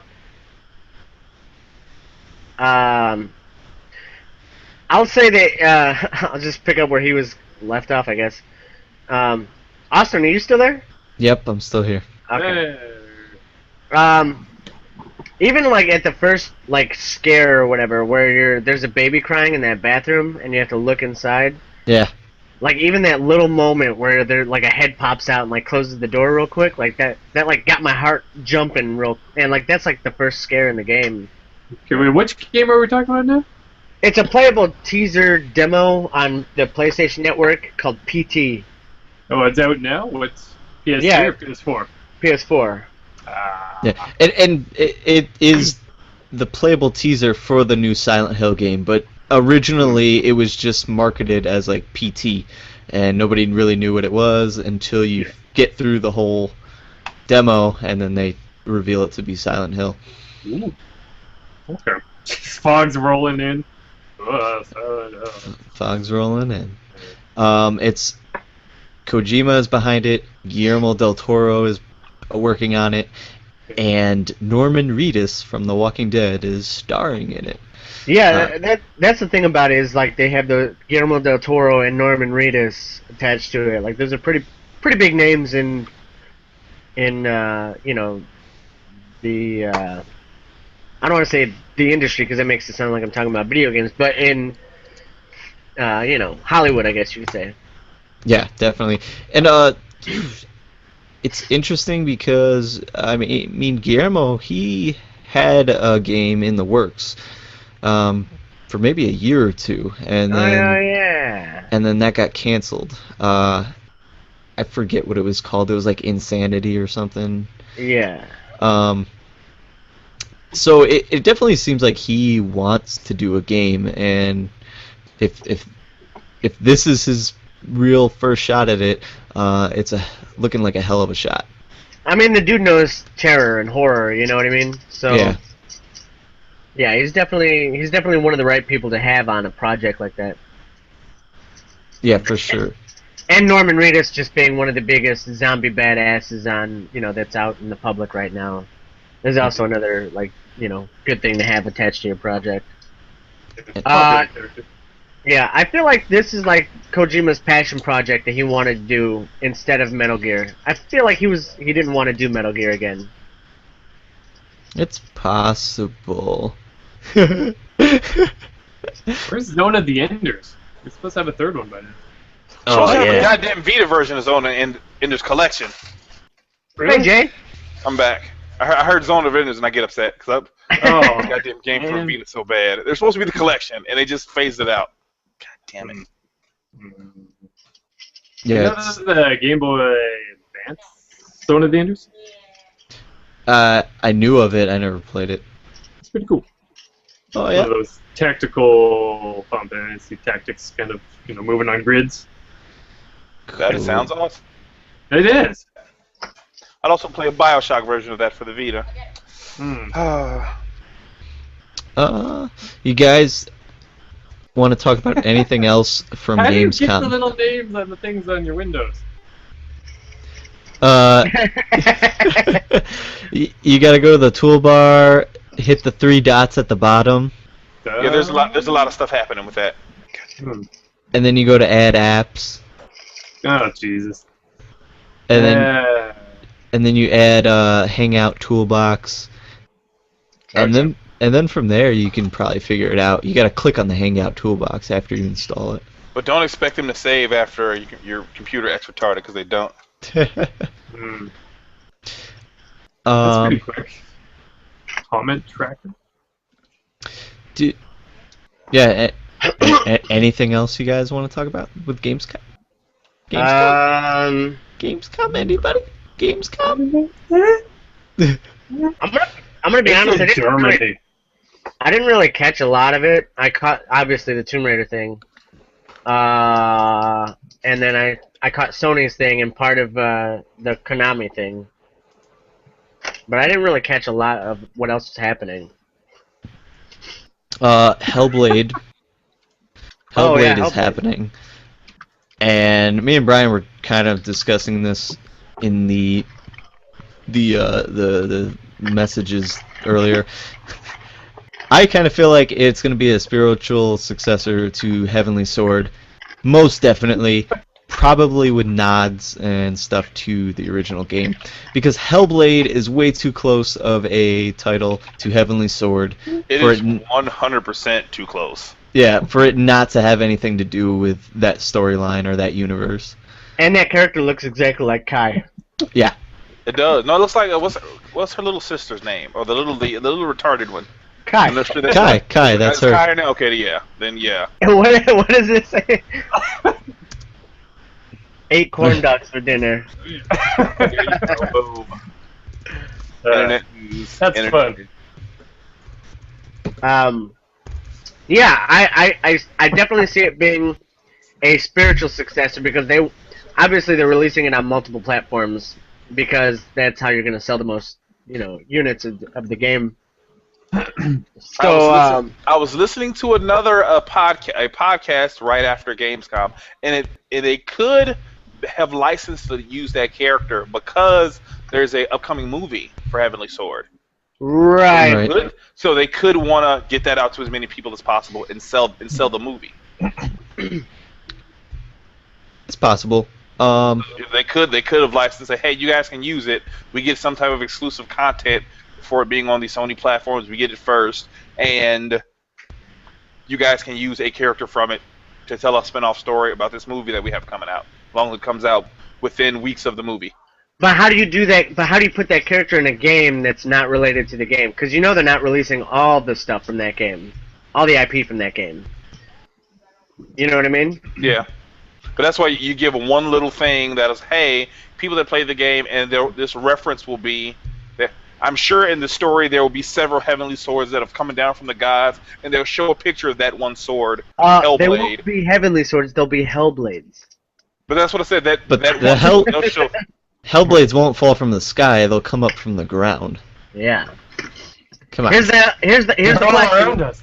I'll say that I'll just pick up where he was left off, I guess. Austin, are you still there? Yep, I'm still here. Okay. Even like at the first like scare or whatever, where there's a baby crying in that bathroom and you have to look inside. Yeah. Like even that little moment where there like a head pops out and like closes the door real quick, like that like got my heart jumping real, and like that's like the first scare in the game. Okay, wait, which game are we talking about now? It's a playable teaser demo on the PlayStation Network called PT. Oh, it's out now? What's PS3 Yeah. or PS4? PS4. Yeah. And it is the playable teaser for the new Silent Hill game, but originally it was just marketed as like PT, and nobody really knew what it was until you get through the whole demo, and then they reveal it to be Silent Hill. Ooh. Okay. Fog's rolling in. Fog's rolling in. It's Kojima is behind it. Guillermo del Toro is working on it, and Norman Reedus from The Walking Dead is starring in it. Yeah, that's the thing about it is like they have the Guillermo del Toro and Norman Reedus attached to it. Like those are pretty big names in you know the I don't want to say the industry because that makes it sound like I'm talking about video games, but in you know Hollywood, I guess you could say. Yeah, definitely. And it's interesting because I mean Guillermo, he had a game in the works for maybe a year or two, and then Oh yeah. and then that got canceled. I forget what it was called. It was like Insanity or something. Yeah. So it definitely seems like he wants to do a game, and if this is his real first shot at it, it's looking like a hell of a shot. I mean, the dude knows terror and horror. You know what I mean? So. Yeah. Yeah, he's definitely one of the right people to have on a project like that. Yeah, for sure. And Norman Reedus just being one of the biggest zombie badasses on that's out in the public right now. There's also another good thing to have attached to your project. Yeah, I feel like this is like Kojima's passion project that he wanted to do instead of Metal Gear. I feel like he didn't want to do Metal Gear again. It's possible. Where's Zone of the Enders? We're supposed to have a third one by now. Supposed to have a yeah. goddamn Vita version of Zone in this collection. Hey, Jay. I'm back. I heard Zone of Enders and I get upset because Oh, goddamn game for man. Vita so bad. They're supposed to be the collection and they just phased it out. God damn it. Yeah, This is the Game Boy Advance Zone of the Enders. I knew of it. I never played it. It's pretty cool. Oh One yeah. of those tactical Final Fantasy tactics, kind of moving on grids. That Cool. sounds awesome. It is. I'd also play a Bioshock version of that for the Vita. You guys want to talk about anything else from How do you get the Gamescom? little names on the things on your windows? You gotta go to the toolbar, hit the 3 dots at the bottom, Yeah, there's a lot of stuff happening with that. Hmm. and then you go to add apps, Oh Jesus. and then you add Hangout Toolbox, and then from there you can probably figure it out. You gotta click on the Hangout Toolbox after you install it. But don't expect them to save after your computer X retarded because they don't. Hmm. That's pretty quick. Comment tracker. Yeah. Anything else you guys want to talk about with Gamescom? Gamescom, anybody? Gamescom? I'm gonna be honest. I didn't really catch a lot of it. I caught obviously the Tomb Raider thing, and then I caught Sony's thing and part of the Konami thing. but I didn't really catch a lot of what else was happening. Hellblade. Oh, yeah, Hellblade is Hellblade. happening, and me and Brian were kind of discussing this in the messages earlier. I kind of feel like it's going to be a spiritual successor to Heavenly Sword, most definitely, probably with nods and stuff to the original game, because Hellblade is way too close of a title to Heavenly Sword. It for is it, 100% too close. yeah, for it not to have anything to do with that storyline or that universe. And that character looks exactly like Kai. Yeah. It does. No, it looks like what's her little sister's name, or the little retarded one. Kai. I'm not sure that- Kai, that's her. Kai now? Okay, yeah. Then yeah. What does it say? 8 corn dogs for dinner. There you go. Boom. Internet news. That's Internet fun. news. Yeah, I definitely see it being a spiritual successor because they're releasing it on multiple platforms because that's how you're going to sell the most, units of the game. So I was listening to another podcast right after Gamescom, and they could have licensed to use that character because there's a upcoming movie for Heavenly Sword. right. Right. So they could want to get that out to as many people as possible and sell the movie. It's possible. They could have licensed and say, hey, you guys can use it. We get some type of exclusive content for it being on these Sony platforms. We get it first, and you guys can use a character from it to tell a spin-off story about this movie that we have coming out, as long as it comes out within weeks of the movie. But how do you do that? But how do you put that character in a game that's not related to the game? Because they're not releasing all the stuff from that game, all the IP from that game. You know what I mean? Yeah. But that's why you give one little thing that is, hey, people that play the game, and this reference will be that I'm sure in the story there will be several heavenly swords that have come down from the gods, and they'll show a picture of that one sword, They Hellblade. won't be heavenly swords; they'll be Hellblades. But that's what I said. But that the one, they'll show. Hellblades won't fall from the sky; they'll come up from the ground. Yeah. Come on. Here's the They're all around question. us.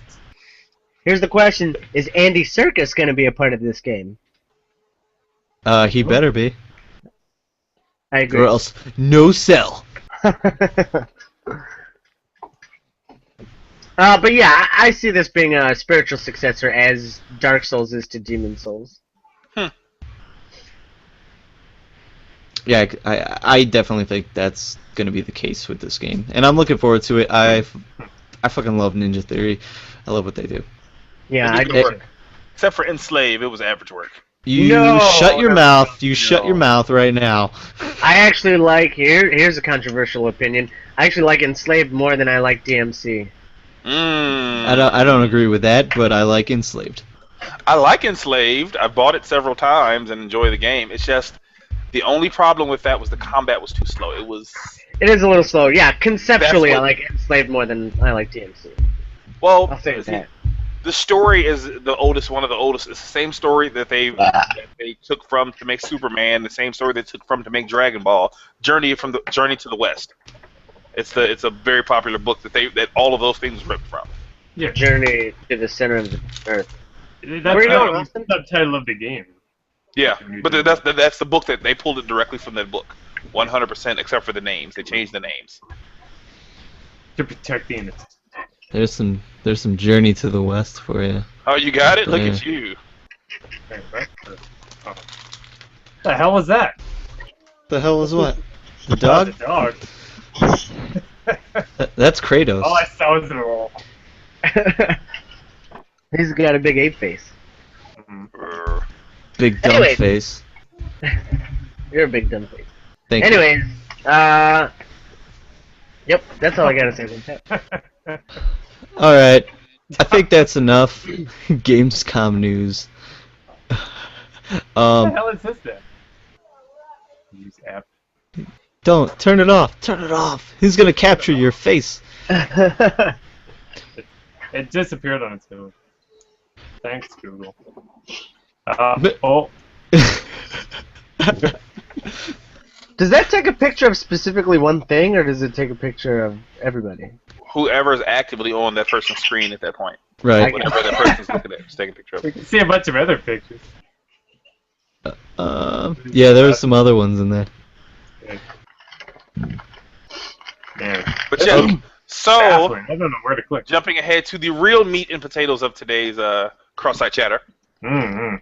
Here's the question: is Andy Serkis going to be a part of this game? He better be, I agree. or else no sell. But yeah, I see this being a spiritual successor as Dark Souls is to Demon Souls. Yeah, I definitely think that's gonna be the case with this game, and I'm looking forward to it. I fucking love Ninja Theory. I love what they do. Yeah, It I did do. work. Except for Enslave, it was average work. You No, shut your no, mouth. You shut your mouth right now. I actually like here's a controversial opinion. I actually like Enslaved more than I like DMC. I don't agree with that, but I like Enslaved. I like Enslaved. I bought it several times and enjoy the game. It's just the only problem with that was the combat was too slow. It is a little slow. Yeah, conceptually That's I what- like Enslaved more than I like DMC. Well, I'll say that. the story is one of the oldest. It's the same story that they took from to make Superman. The same story they took from to make Dragon Ball. Journey to the West. It's a very popular book that all of those things ripped from. Yeah, Journey to the Center of the Earth. that's Where are you going, the Austin? subtitle of the game. Yeah, but that's the book that they pulled it directly from that book, 100%, except for the names. They changed the names. To protect the innocent. There's some Journey to the West for you. Oh, you got it? Look Yeah. at you. Oh. The hell was that? The hell is what? The Oh, dog? the dog. That's Kratos. All I saw was the roll. He's got a big ape face. Big dumb Anyways. face. You're a big dumb face. Thank you. Anyways, yep, that's all I gotta say about that. All right. I think that's enough Gamescom news. What the hell is this then? Use app. Don't turn it off. Turn it off. He's gonna capture your face. It disappeared on its own. Thanks, Google. But- Oh, Does that take a picture of specifically one thing, or does it take a picture of everybody? Whoever's actively on that person's screen at that point. Right. Whatever that person's looking at, just take a picture of. We can see a bunch of other pictures. Yeah, there were some other ones in there. Yeah. But yeah, so Baffling. I don't know where to click. jumping ahead to the real meat and potatoes of today's cross-site chatter. Mm-hmm.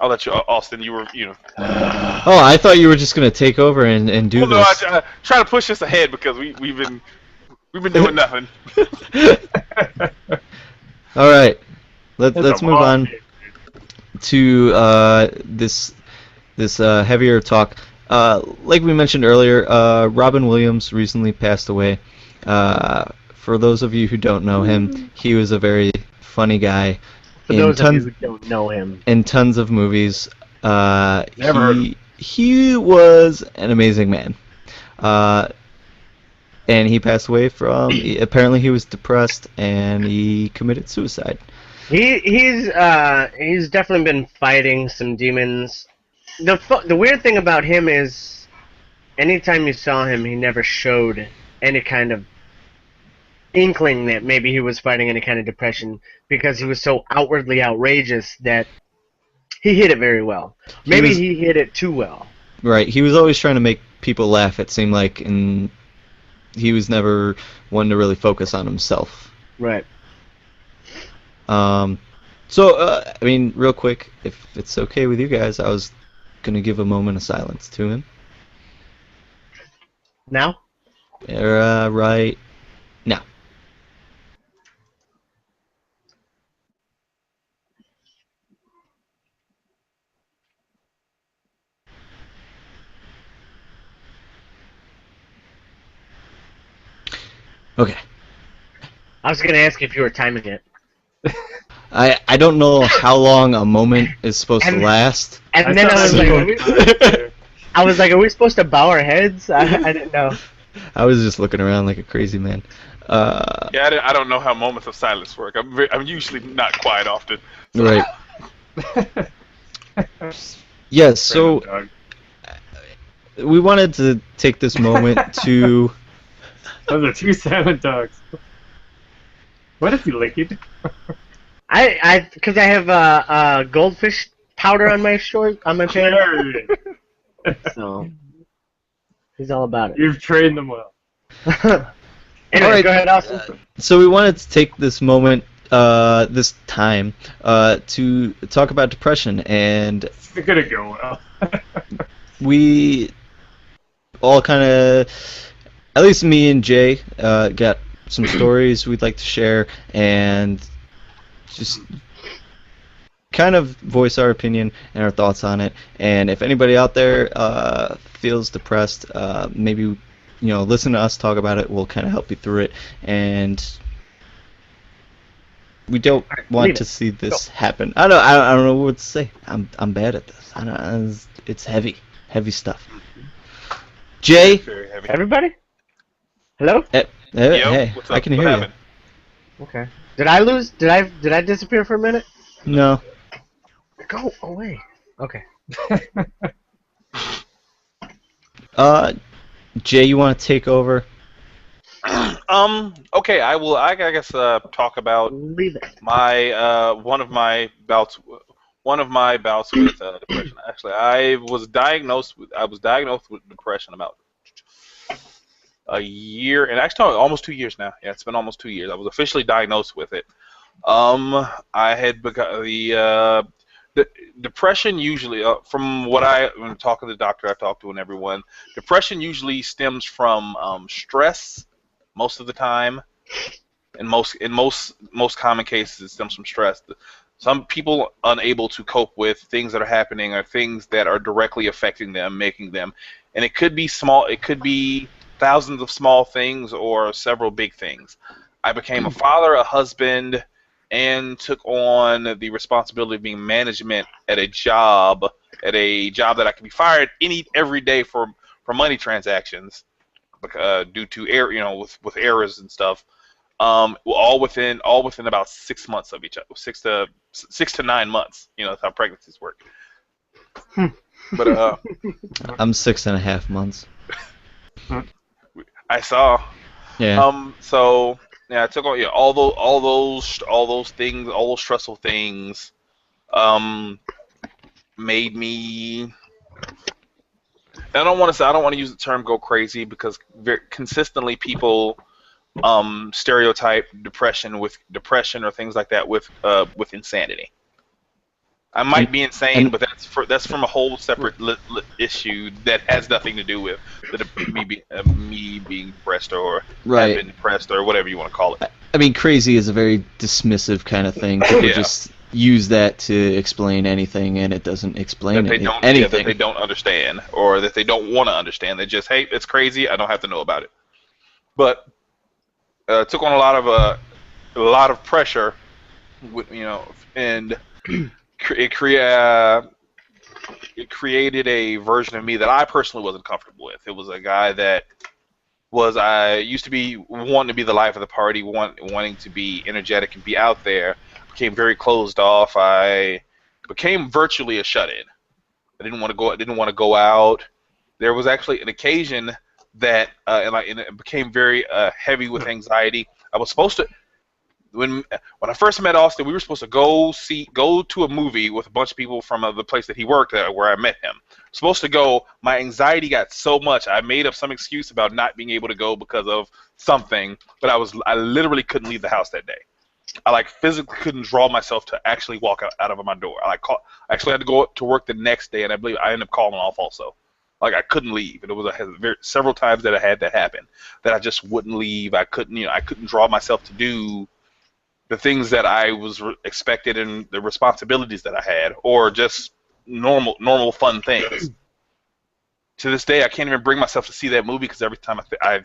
I'll let you, Austin. You were. Oh, I thought you were just gonna take over and do Well, no, this. I try to push us ahead because we've been doing nothing. All right, It's let's a move long on game. to this heavier talk. Like we mentioned earlier, Robin Williams recently passed away. For those of you who don't know him, he was a very funny guy For those of you who don't know him. in tons of movies. Never heard of He was an amazing man. And he passed away from. Apparently, he was depressed and he committed suicide. He's definitely been fighting some demons. The weird thing about him is, anytime you saw him, he never showed any kind of inkling that maybe he was fighting any kind of depression, because he was so outwardly outrageous that he hit it very well. Maybe he hit it too well. Right. He was always trying to make people laugh, it seemed like, and he was never one to really focus on himself. Right. So, I mean, real quick, if it's okay with you guys, I was going to give a moment of silence to him. Now? Right now. Okay. I was going to ask if you were timing it. I don't know how long a moment is supposed to last. And then I was like, are we supposed to bow our heads? I didn't know. I was just looking around like a crazy man. Yeah, I don't know how moments of silence work. I'm usually not quiet often. Right. Yeah, so Random dog. we wanted to take this moment to... Those are two silent dogs. What is he licking? Because I have goldfish powder on my pan. So he's all about it. You've trained them well. Anyway, All right, go ahead, Austin. So we wanted to take this moment, this time, to talk about depression, and It's gonna go well. we all kind of, at least me and Jay, got some stories we'd like to share, and just kind of voice our opinion and our thoughts on it. And if anybody out there feels depressed, maybe listen to us talk about it. We'll kind of help you through it, and we don't want to see this happen. I don't know what to say. I'm bad at this. I don't. It's heavy stuff. Jay, Very heavy. Everybody? Hello? Yo, hey, what's up? I can What hear happened? Okay. Did I lose? Did I disappear for a minute? you. No. Go away. Okay. Jay, you want to take over? Okay, I will. I guess talk about Leave it. my one of my bouts with depression. Actually, I was diagnosed with depression about a year, and actually almost 2 years now. Yeah, it's been almost 2 years. I was officially diagnosed with it. I had begun the depression usually, from what when talking to the doctor I talked to and everyone, depression usually stems from stress most of the time. In most common cases, it stems from stress. Some people unable to cope with things that are happening or things that are directly affecting them, making them, and it could be small. It could be thousands of small things or several big things. I became a father, a husband, and took on the responsibility of being management at a job that I could be fired every day for money transactions, due to with errors and stuff. All within about 6 months of each other, 6 to 9 months. That's how pregnancies work. But I'm 6.5 months. I saw. Yeah. So yeah, I took on all those things, all those stressful things, made me. I don't want to say I don't want to use the term "go crazy" because very consistently people stereotype depression or things like that with insanity. I might And be insane, and but that's from a whole separate issue that has nothing to do with me being depressed or have right. been depressed or whatever you want to call it. I mean, crazy is a very dismissive kind of thing. People Yeah, just use that to explain anything, and it doesn't explain that they anything. don't understand or that they don't want to understand. They just, hey, it's crazy. I don't have to know about it. But took on a lot of pressure, and it it created a version of me that I personally wasn't comfortable with. It was a guy that I used to be wanting to be the life of the party, wanting to be energetic and be out there. Became very closed off. I became virtually a shut-in. I didn't want to go. I didn't want to go out. There was actually an occasion that, and it became very heavy with anxiety. I was supposed to when I first met Austin, we were supposed to go to a movie with a bunch of people from the place that he worked at, where I met him. Supposed to go. My anxiety got so much, I made up some excuse about not being able to go because of something. But I literally couldn't leave the house that day. I physically couldn't draw myself to actually walk out of my door. I actually had to go to work the next day, and I believe I ended up calling off also. I couldn't leave, and it was several times that I had that happen. That I just wouldn't leave. I couldn't draw myself to do the things that I was expected and the responsibilities that I had, or just normal fun things. To this day, I can't even bring myself to see that movie because every time I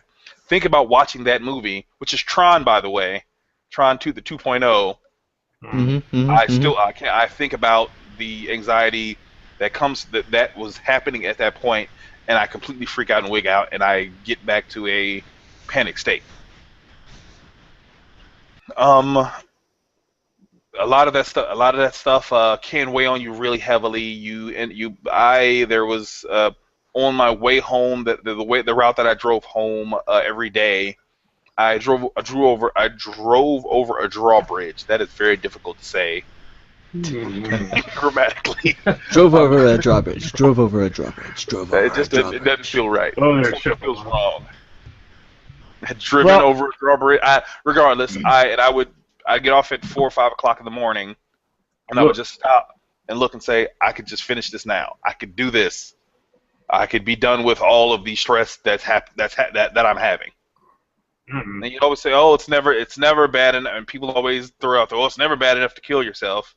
think about watching that movie, which is Tron, by the way, Tron 2, the 2.0, I think about the anxiety that was happening at that point, and I completely freak out and wig out, and I get back to a panic state. A lot of that stuff can weigh on you really heavily. There was on my way home, the route that I drove home every day. I drove over a drawbridge. That is very difficult to say grammatically. Drove over a drawbridge. Drove over a drawbridge. Drove over It just a drawbridge. it doesn't feel right. Oh, Something feels wrong. I had driven over a drawbridge. Regardless, I'd get off at 4 or 5 o'clock in the morning, and I would just stop and look and say, I could just finish this now. I could do this. I could be done with all of the stress that I'm having. Mm-hmm. And you always say, oh, it's never bad, and people always throw out, oh, it's never bad enough to kill yourself.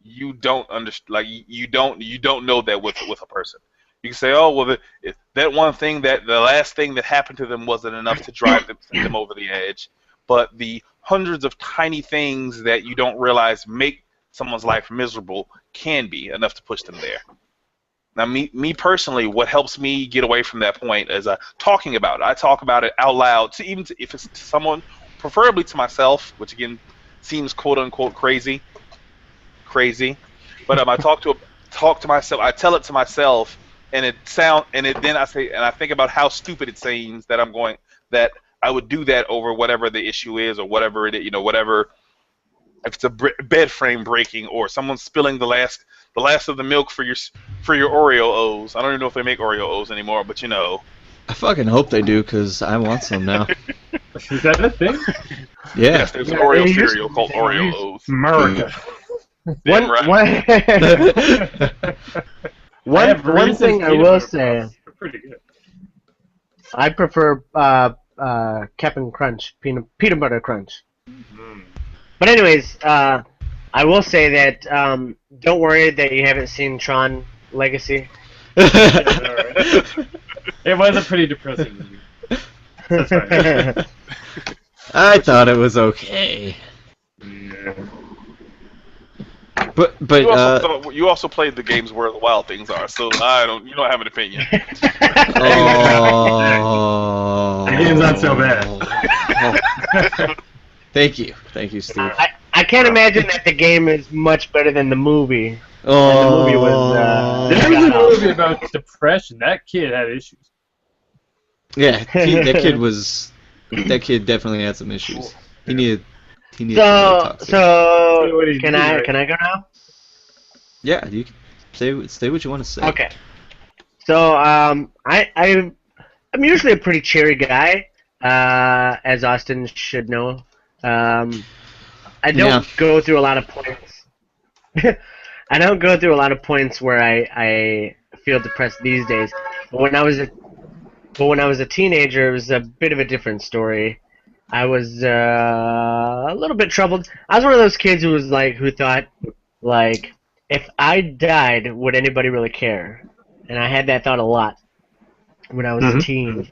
You don't understand. You don't know that with a person. You can say, oh, well, that one thing, that the last thing that happened to them wasn't enough to send them over the edge. But the hundreds of tiny things that you don't realize make someone's life miserable can be enough to push them there. Now, me personally, what helps me get away from that point is talking about it. I talk about it out loud, if it's to someone, preferably to myself, which again seems quote unquote crazy. But I talk to myself. I tell it to myself, and then I think about how stupid it seems that I would do that over whatever the issue is, or whatever whatever. If it's a bed frame breaking, or someone spilling the last of the milk for your Oreo O's. I don't even know if they make Oreo O's anymore, but I fucking hope they do, because I want some now. Is that a thing? Yeah. Yes, there's an Oreo cereal called Oreo O's. America. One thing I will say, They're pretty good. I prefer Cap'n Crunch, peanut butter crunch. Mm. But anyways, I will say that don't worry that you haven't seen Tron Legacy. It was a pretty depressing movie. That's right. I thought it was okay. Yeah. But You also played the games where the wild things are, so you don't have an opinion. oh, The game's not so bad. Thank you, Steve. I can't imagine that the game is much better than the movie. Oh, And the movie was. This is a movie about depression. That kid had issues. yeah. That kid definitely had some issues. He needed somebody to talk to. So What he's can doing, I right? can I go now? Yeah, you can say what you want to say. Okay. So I'm usually a pretty cheery guy, as Austin should know. I don't Yeah. go through a lot of points. I don't go through a lot of points where I feel depressed these days. But when I was a teenager, it was a bit of a different story. I was a little bit troubled. I was one of those kids who thought like, if I died, would anybody really care? And I had that thought a lot when I was a teen.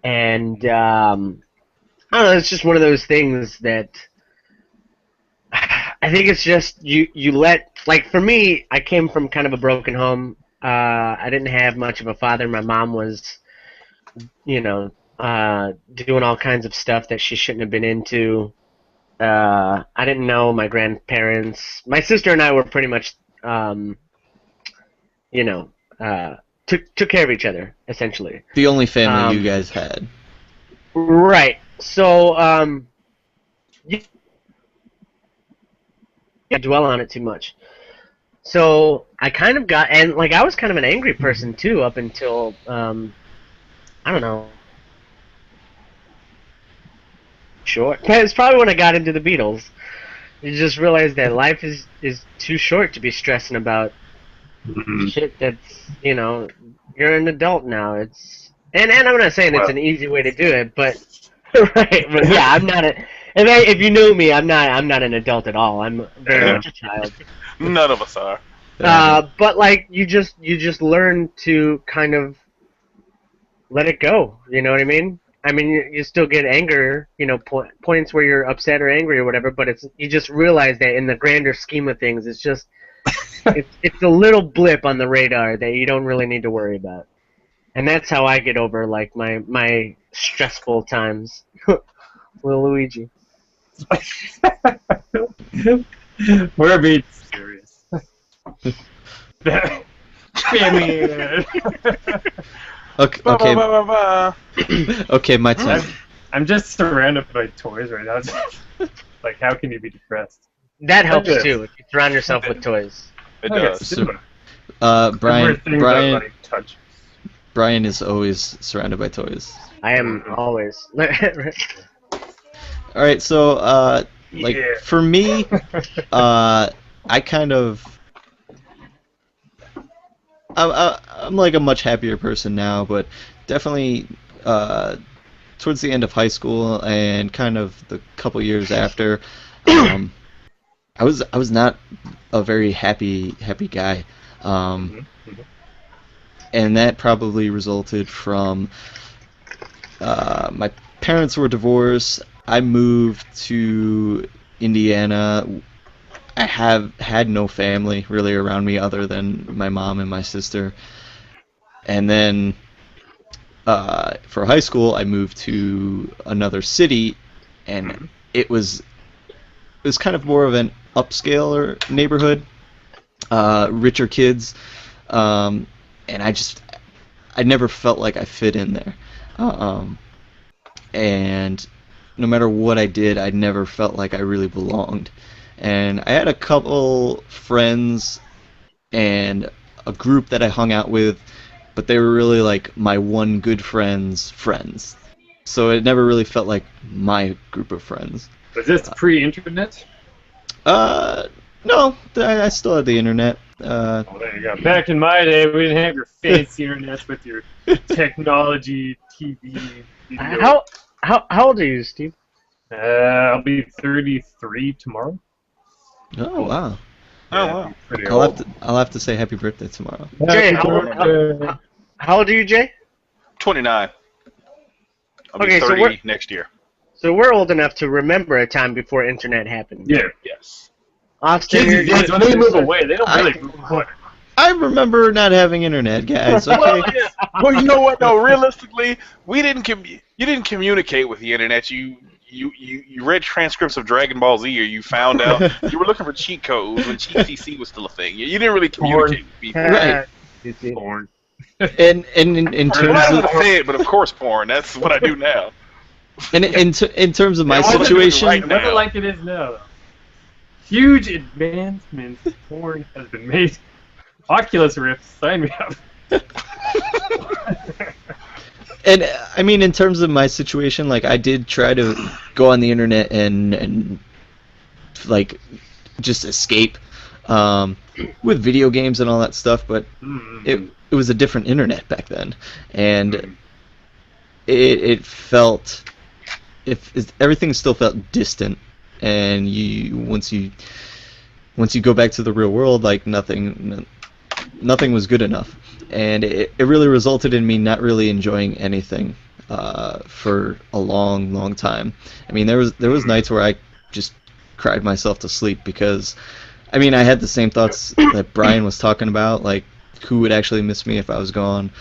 And I don't know. It's just one of those things that I think it's just you let, like, for me, I came from kind of a broken home. I didn't have much of a father. My mom was, doing all kinds of stuff that she shouldn't have been into. I didn't know my grandparents. My sister and I were pretty much, took care of each other, essentially. The only family Um, you guys had. Right. So, you can't dwell on it too much. So I kind of got, and like I was kind of an angry person too up until, I don't know. Sure. It's probably when I got into the Beatles. You just realize that life is too short to be stressing about shit that's, you're an adult now. And I'm not saying it's an easy way to do it, but right, but yeah, I'm not if you know me, I'm not an adult at all. I'm very much a child. None of us are. But like you just learn to kind of let it go. You know what I mean? I mean, you still get anger, points where you're upset or angry or whatever, but you just realize that in the grander scheme of things, it's just it's a little blip on the radar that you don't really need to worry about. And that's how I get over like my stressful times. Little Luigi. We're being serious. Batman. Okay, Ba, okay, ba, ba, ba, ba. okay, my turn. I'm just surrounded by toys right now. Like, how can you be depressed? That helps Yes. too. If you surround yourself with toys. It Okay, does. So- There Brian, were things Brian, I like touch. Brian is always surrounded by toys. I am always. All right, so like Yeah. for me, I kind of I'm like a much happier person now, but definitely towards the end of high school and kind of the couple years after, I was not a very happy guy, and that probably resulted from my parents were divorced. I moved to Indiana. I have had no family really around me other than my mom and my sister. And then for high school, I moved to another city, and it was kind of more of an upscaler neighborhood, richer kids, and I never felt like I fit in there. And no matter what I did, I never felt like I really belonged. And I had a couple friends and a group that I hung out with, but they were really like my one good friends' friends. So it never really felt like my group of friends. Was this pre-internet? No, I still had the internet. Oh, there you go. Back in my day, we didn't have your fancy internets with your technology, TV, video. How old are you, Steve? I'll be 33 tomorrow. Oh wow! Oh, Yeah, wow. pretty I'll old. have to say happy birthday tomorrow. Jay, Happy how old are you, Jay? 29. I'll be Okay, so 30 we're- next year. So we're old enough to remember a time before internet happened. Yeah. Yes. Austin, Kids these days, when they move away, they don't really move away. I remember not having internet, guys. Okay. Well, you know what? No, realistically, you didn't communicate with the internet. You you read transcripts of Dragon Ball Z, or you found out you were looking for cheat codes when cheat CC was still a thing. You didn't really communicate with people. Right. Porn. And in Well, I terms don't of say it, but of course, porn. That's what I do now. in terms of my It wasn't situation, right It wasn't now. like it is now, though. Huge advancements in porn has been made. Oculus Rift, sign me up. and I mean, in terms of my situation, like I did try to go on the internet and like just escape with video games and all that stuff, but it was a different internet back then, and it felt everything still felt distant, and once you go back to the real world, like nothing was good enough, and it really resulted in me not really enjoying anything for a long time. I mean, there was nights where I just cried myself to sleep because, I mean, I had the same thoughts that Brian was talking about, like who would actually miss me if I was gone.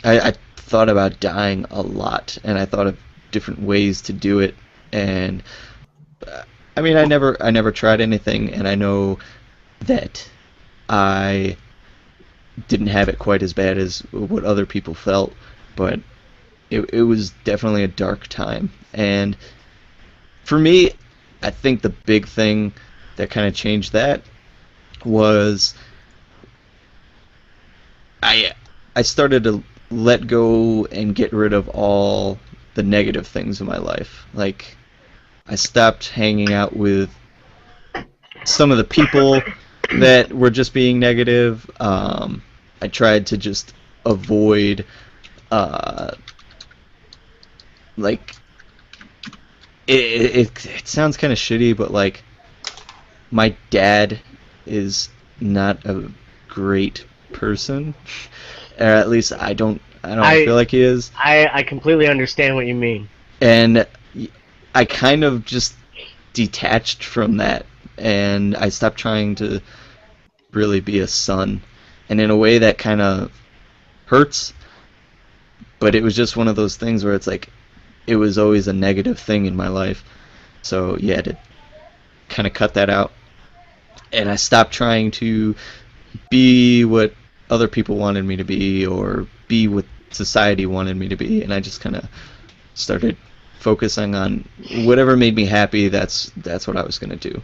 I thought about dying a lot, and I thought of different ways to do it, and I mean, I never tried anything, and I know that I didn't have it quite as bad as what other people felt, but it was definitely a dark time. And for me, I think the big thing that kind of changed that was I started to let go and get rid of all the negative things in my life. Like, I stopped hanging out with some of the people that were just being negative. I tried to just avoid, like, it sounds kind of shitty, but like, my dad is not a great person, or at least I don't feel like he is. I completely understand what you mean. And I kind of just detached from that, and I stopped trying to really be a son. And in a way that kind of hurts, but it was just one of those things where it's like, it was always a negative thing in my life. So yeah, to kind of cut that out. And I stopped trying to be what other people wanted me to be, or be what society wanted me to be, and I just kind of started focusing on whatever made me happy. That's what I was going to do,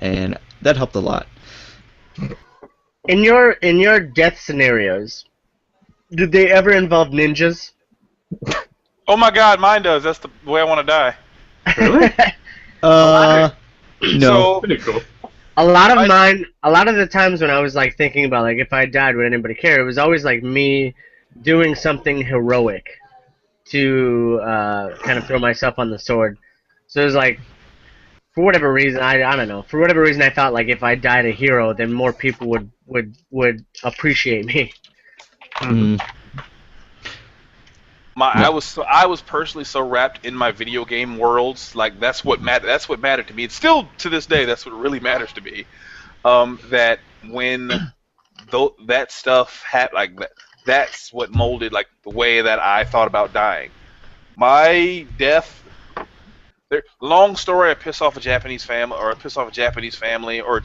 and that helped a lot. In your death scenarios, did they ever involve ninjas? Oh my God, mine does. That's the way I want to die. Really? No. So, Pretty cool. A lot of the times when I was like thinking about like if I died, would anybody care? It was always like me doing something heroic to kind of throw myself on the sword. So it was like, for whatever reason, I don't know. For whatever reason, I thought like if I died a hero, then more people would appreciate me. Mm. I was personally so wrapped in my video game worlds, like that's what mattered to me. It's still to this day that's what really matters to me. That when that stuff that's what molded like the way that I thought about dying. My death. Long story. I piss off a Japanese family, or I piss off a Japanese family, or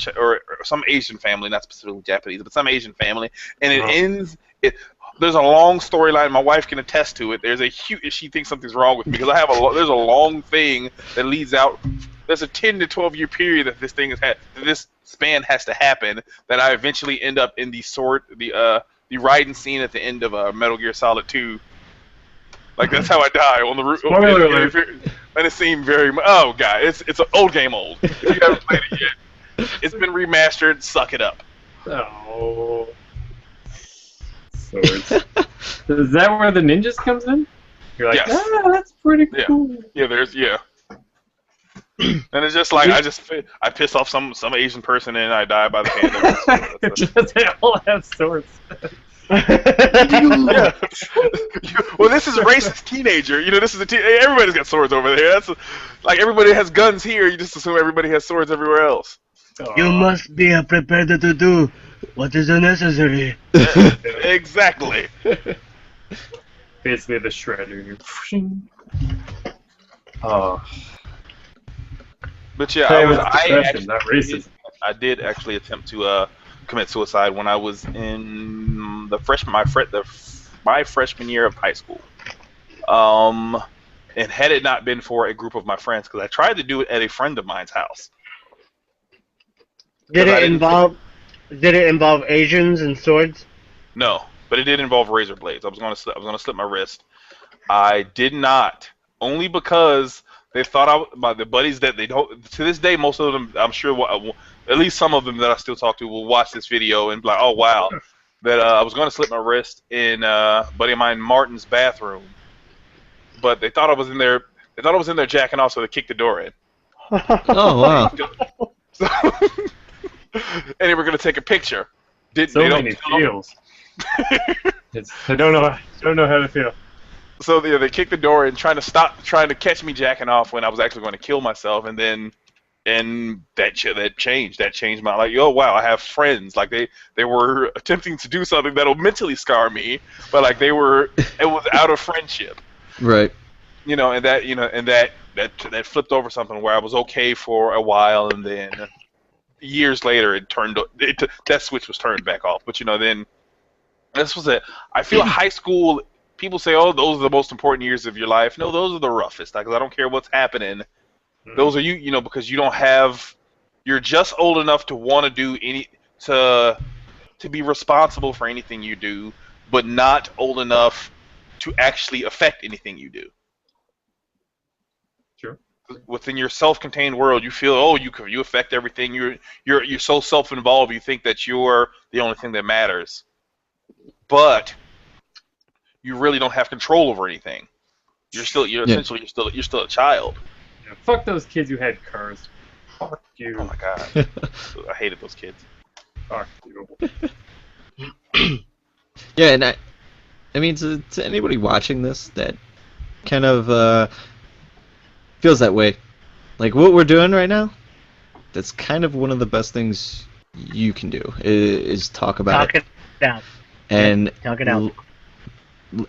some Asian family, not specifically Japanese, but some Asian family, and it ends. There's a long storyline. My wife can attest to it. There's a huge. She thinks something's wrong with me because there's a long thing that leads out. There's a 10 to 12 year period that this thing this span has to happen. That I eventually end up in the riding scene at the end of Metal Gear Solid 2. Like that's how I die on the roof. Spoiler alert. And it seemed very. Oh god, it's an old game old. If you haven't played it yet, it's been remastered. Suck it up. Oh. Swords. Is that where the ninjas comes in? You're like, Yes. That's pretty Yeah. cool. Yeah. And it's just like I piss off some Asian person and I die by the hand of it. Just they all have swords. Yeah. Well, this is a racist teenager. You know, this is everybody's got swords over there. That's like everybody has guns here. You just assume everybody has swords everywhere else. You must be prepared to do what is necessary. Exactly. Basically the shredder. Oh, But yeah, say it was depression, not racism. I did actually attempt to commit suicide when I was in my freshman year of high school. And had it not been for a group of my friends, because I tried to do it at a friend of mine's house. Did it involve Asians and swords? No, but it did involve razor blades. I was gonna slip my wrist. I did not, only because they thought my the buddies that they don't. To this day, most of them, I'm sure, at least some of them that I still talk to, will watch this video and be like, "Oh wow," that I was gonna slip my wrist in a buddy of mine Martin's bathroom, but they thought I was in there. They thought I was in there jacking off, so they kicked the door in. Oh wow. So, and they were gonna take a picture. So many feels. I don't know how to feel. So they kicked the door in, trying to catch me jacking off when I was actually going to kill myself, and that changed my like. Oh wow, I have friends. Like they were attempting to do something that'll mentally scar me, but like it was out of friendship. Right. And that flipped over something where I was okay for a while, and then years later that switch was turned back off. But then this was it. I feel high school. People say, "Oh, those are the most important years of your life." No, those are the roughest. Because I don't care what's happening. Those are because you don't have. You're just old enough to want to do to be responsible for anything you do, but not old enough to actually affect anything you do. Sure. Within your self-contained world, you feel, you affect everything. You're so self-involved. You think that you're the only thing that matters, but you really don't have control over anything. Essentially you're still a child. Yeah, fuck those kids who had cars. Fuck you. Oh my god, I hated those kids. Fuck you. Yeah, and I mean to anybody watching this that kind of feels that way, like what we're doing right now, that's kind of one of the best things you can do is talk about it down and talk it out.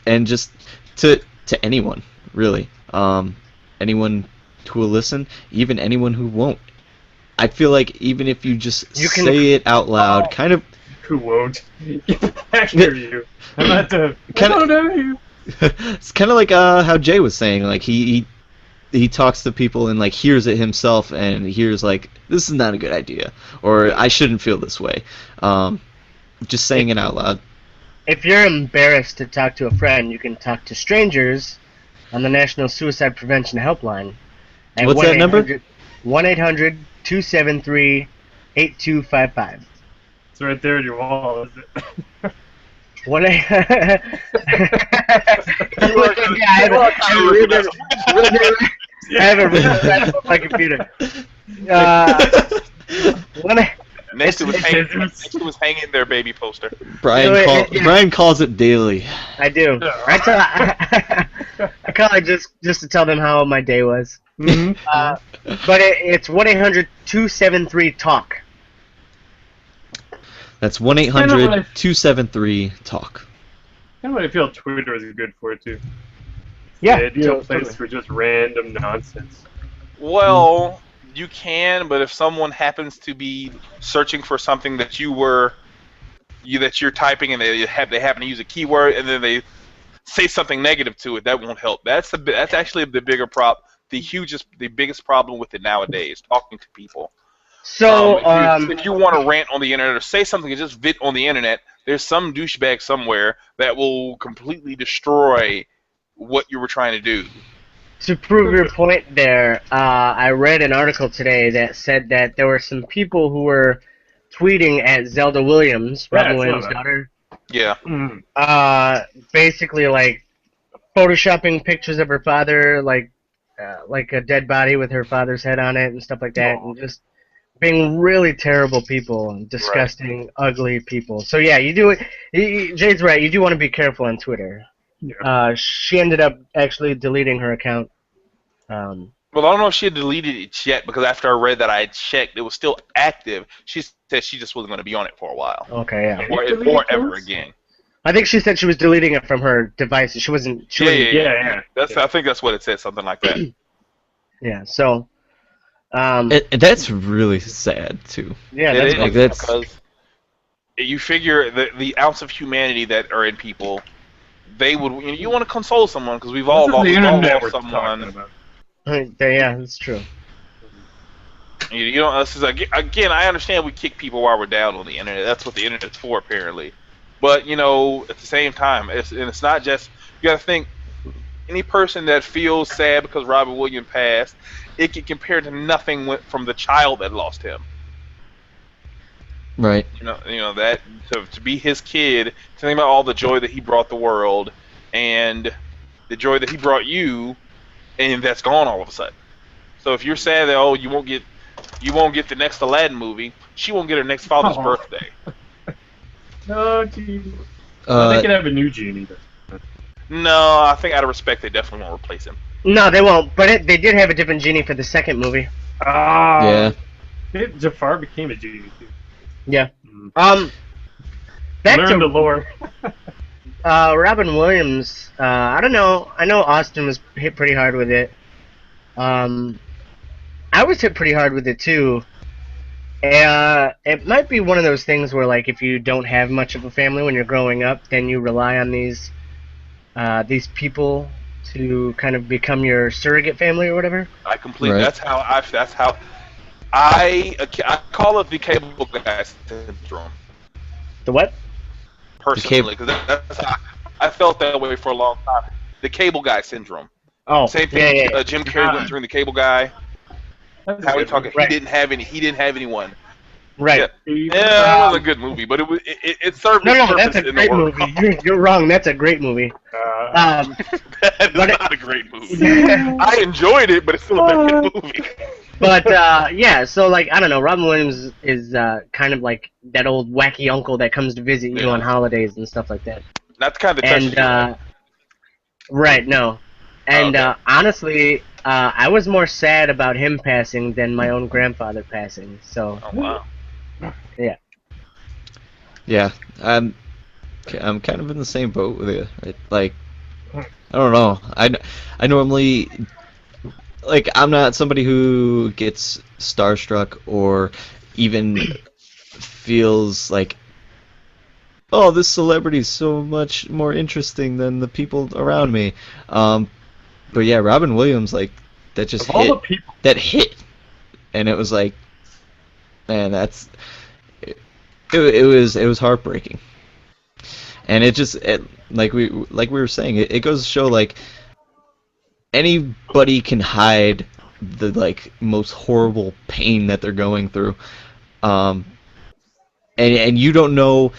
And just to anyone, really, anyone who will listen, even anyone who won't. I feel like even if you just say it out loud, kind of. Who won't? After you. I'm not the. I don't know you. It's kind of like how Jay was saying, like he talks to people and like hears it himself and hears like this is not a good idea or I shouldn't feel this way. Just saying it out loud. If you're embarrassed to talk to a friend, you can talk to strangers on the National Suicide Prevention Helpline. At What's that number? 1-800-273-8255. It's right there on your wall, is it? I have it written on my computer. Next to his hang in there baby poster. Brian calls it daily. I do. I call it just to tell them how my day was. Mm-hmm. But it's 1-800-273-TALK. That's 1-800-273-TALK. Kind of what I feel Twitter is good for, too. Yeah. The ideal place for just random nonsense. Well, you can, but if someone happens to be searching for something that you're typing and they happen to use a keyword and then they say something negative to it, that won't help. That's actually the biggest problem with it nowadays, talking to people. So if you want to rant on the internet or say something and just vent on the internet, there's some douchebag somewhere that will completely destroy what you were trying to do. To prove your point there, I read an article today that said that there were some people who were tweeting at Zelda Williams, Robin Williams' daughter. Yeah. Basically, like, photoshopping pictures of her father, like a dead body with her father's head on it and stuff like that, and just being really terrible people and disgusting, ugly people. So yeah, you do it. Jay's right. You do want to be careful on Twitter. Yeah. She ended up actually deleting her account. Well, I don't know if she had deleted it yet because after I read that I had checked, it was still active. She said she just wasn't going to be on it for a while. Okay, yeah. Or ever again. I think she said she was deleting it from her device. She wasn't. Yeah. I think that's what it said, something like that. Yeah. So. And that's really sad too. Yeah. It That's is that's- because you figure the ounce of humanity that are in people, they would you want to console someone because we've all This is the we've all internet lost we're someone. talking about. yeah. That's true. You know, this is again. I understand we kick people while we're down on the internet. That's what the internet's for, apparently. But you know, at the same time, it's not just. You got to think. Any person that feels sad because Robert Williams passed, it can compare to nothing from the child that lost him. Right. You know that to be his kid, to think about all the joy that he brought the world, and the joy that he brought you, and that's gone all of a sudden. So if you're sad that you won't get the next Aladdin movie, she won't get her next father's birthday. Oh, jeez. Uh, They could have a new genie. No, I think out of respect, they definitely won't replace him. No, they won't. But they did have a different genie for the second movie. Yeah. Jafar became a genie too. Yeah. Mm. Back Learn the to lore. Robin Williams. I don't know. I know Austin was hit pretty hard with it. I was hit pretty hard with it too. It might be one of those things where, like, if you don't have much of a family when you're growing up, then you rely on these people to kind of become your surrogate family or whatever. I completely. Right. That's how I call it the cable guy syndrome. The what? Personally, because that's how I felt that way for a long time. The cable guy syndrome. Oh, Same thing. Yeah. Jim Carrey went through the cable guy. That's How he good. talking? Right. He didn't have anyone. Right. Yeah, that wasn't a good movie, but it served its No, purpose that's a in great the world. movie. You're wrong. That's a great movie. That is but not a great movie. I enjoyed it, but it's still a bad movie. But yeah, so like I don't know, Robin Williams is kind of like that old wacky uncle that comes to visit you Yeah. on holidays and stuff like that. Not the kind of touch. And right, no, and Okay. honestly, I was more sad about him passing than my own grandfather passing. So Oh wow. Yeah. I'm kind of in the same boat with you. Like, I don't know. I normally, like, I'm not somebody who gets starstruck or even feels like, oh, this celebrity is so much more interesting than the people around me. But yeah, Robin Williams, like, that just Of all the hit. people, That hit, and it was like, man, it was heartbreaking. And like we were saying, it goes to show, like, anybody can hide the, like, most horrible pain that they're going through, and you don't know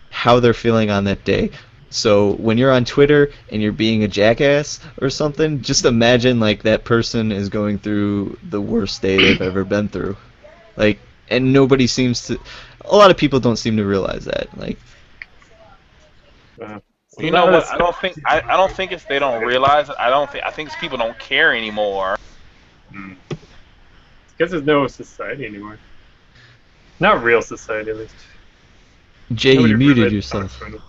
how they're feeling on that day. So when you're on Twitter and you're being a jackass or something, just imagine, like, that person is going through the worst day they've ever been through. Like, and a lot of people don't seem to realize that. Like, You know what? I don't think it's they don't realize it. I think it's people don't care anymore. because there's no society anymore. Not real society, at least. Jay, Nobody you muted really yourself. Oh, talks about it.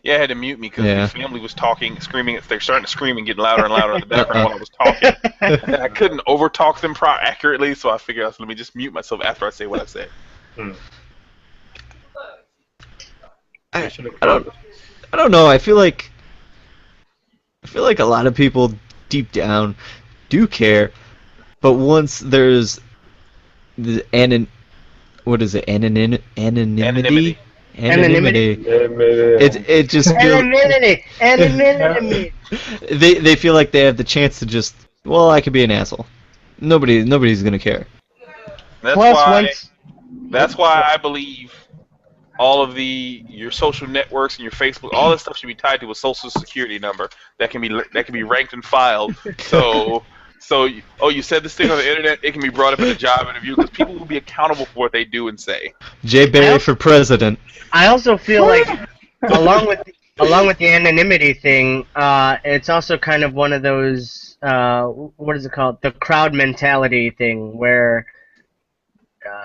Yeah, I had to mute me because Yeah. the family was talking, screaming. They're starting to scream and getting louder and louder in the background while I was talking. And I couldn't overtalk them accurately, so I figured out, let me just mute myself after I say what I say. Hmm. I should've I don't know. I feel like a lot of people deep down do care, but once there's the what is it? Anonymity. Anonymity. It just feels Anonymity. they feel like they have the chance to just, well, I could be an asshole. Nobody's gonna care. That's why I believe all of your social networks and your Facebook, all that stuff should be tied to a social security number that can be ranked and filed. So you said this thing on the internet, it can be brought up in a job interview because people will be accountable for what they do and say. Jay Barry for president. I also feel like along with the anonymity thing, it's also kind of one of those what is it called? The crowd mentality thing where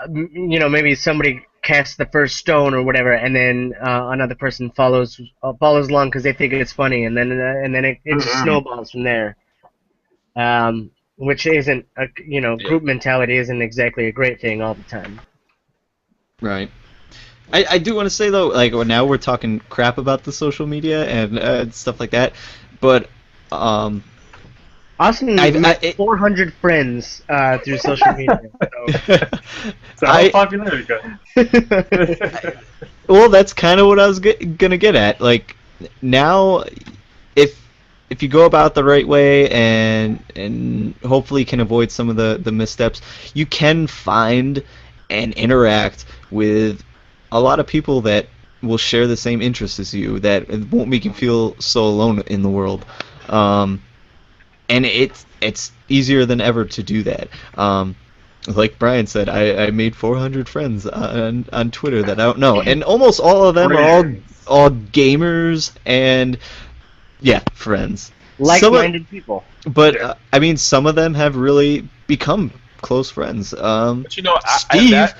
maybe somebody casts the first stone or whatever, and then another person follows along because they think it's funny, and then it just snowballs from there. which isn't group mentality isn't exactly a great thing all the time. Right. I do want to say though, like now we're talking crap about the social media and stuff like that, but Austin met 400 friends through social media. So how popular you got? Well, that's kind of what I was gonna get at. Like now, if you go about the right way and hopefully can avoid some of the missteps, you can find and interact with a lot of people that will share the same interests as you, that won't make you feel so alone in the world. And it's easier than ever to do that. Like Brian said, I made 400 friends on Twitter that I don't know, and almost all of them are all gamers and friends. Like-minded people. But I mean, some of them have really become close friends. But you know, Steve,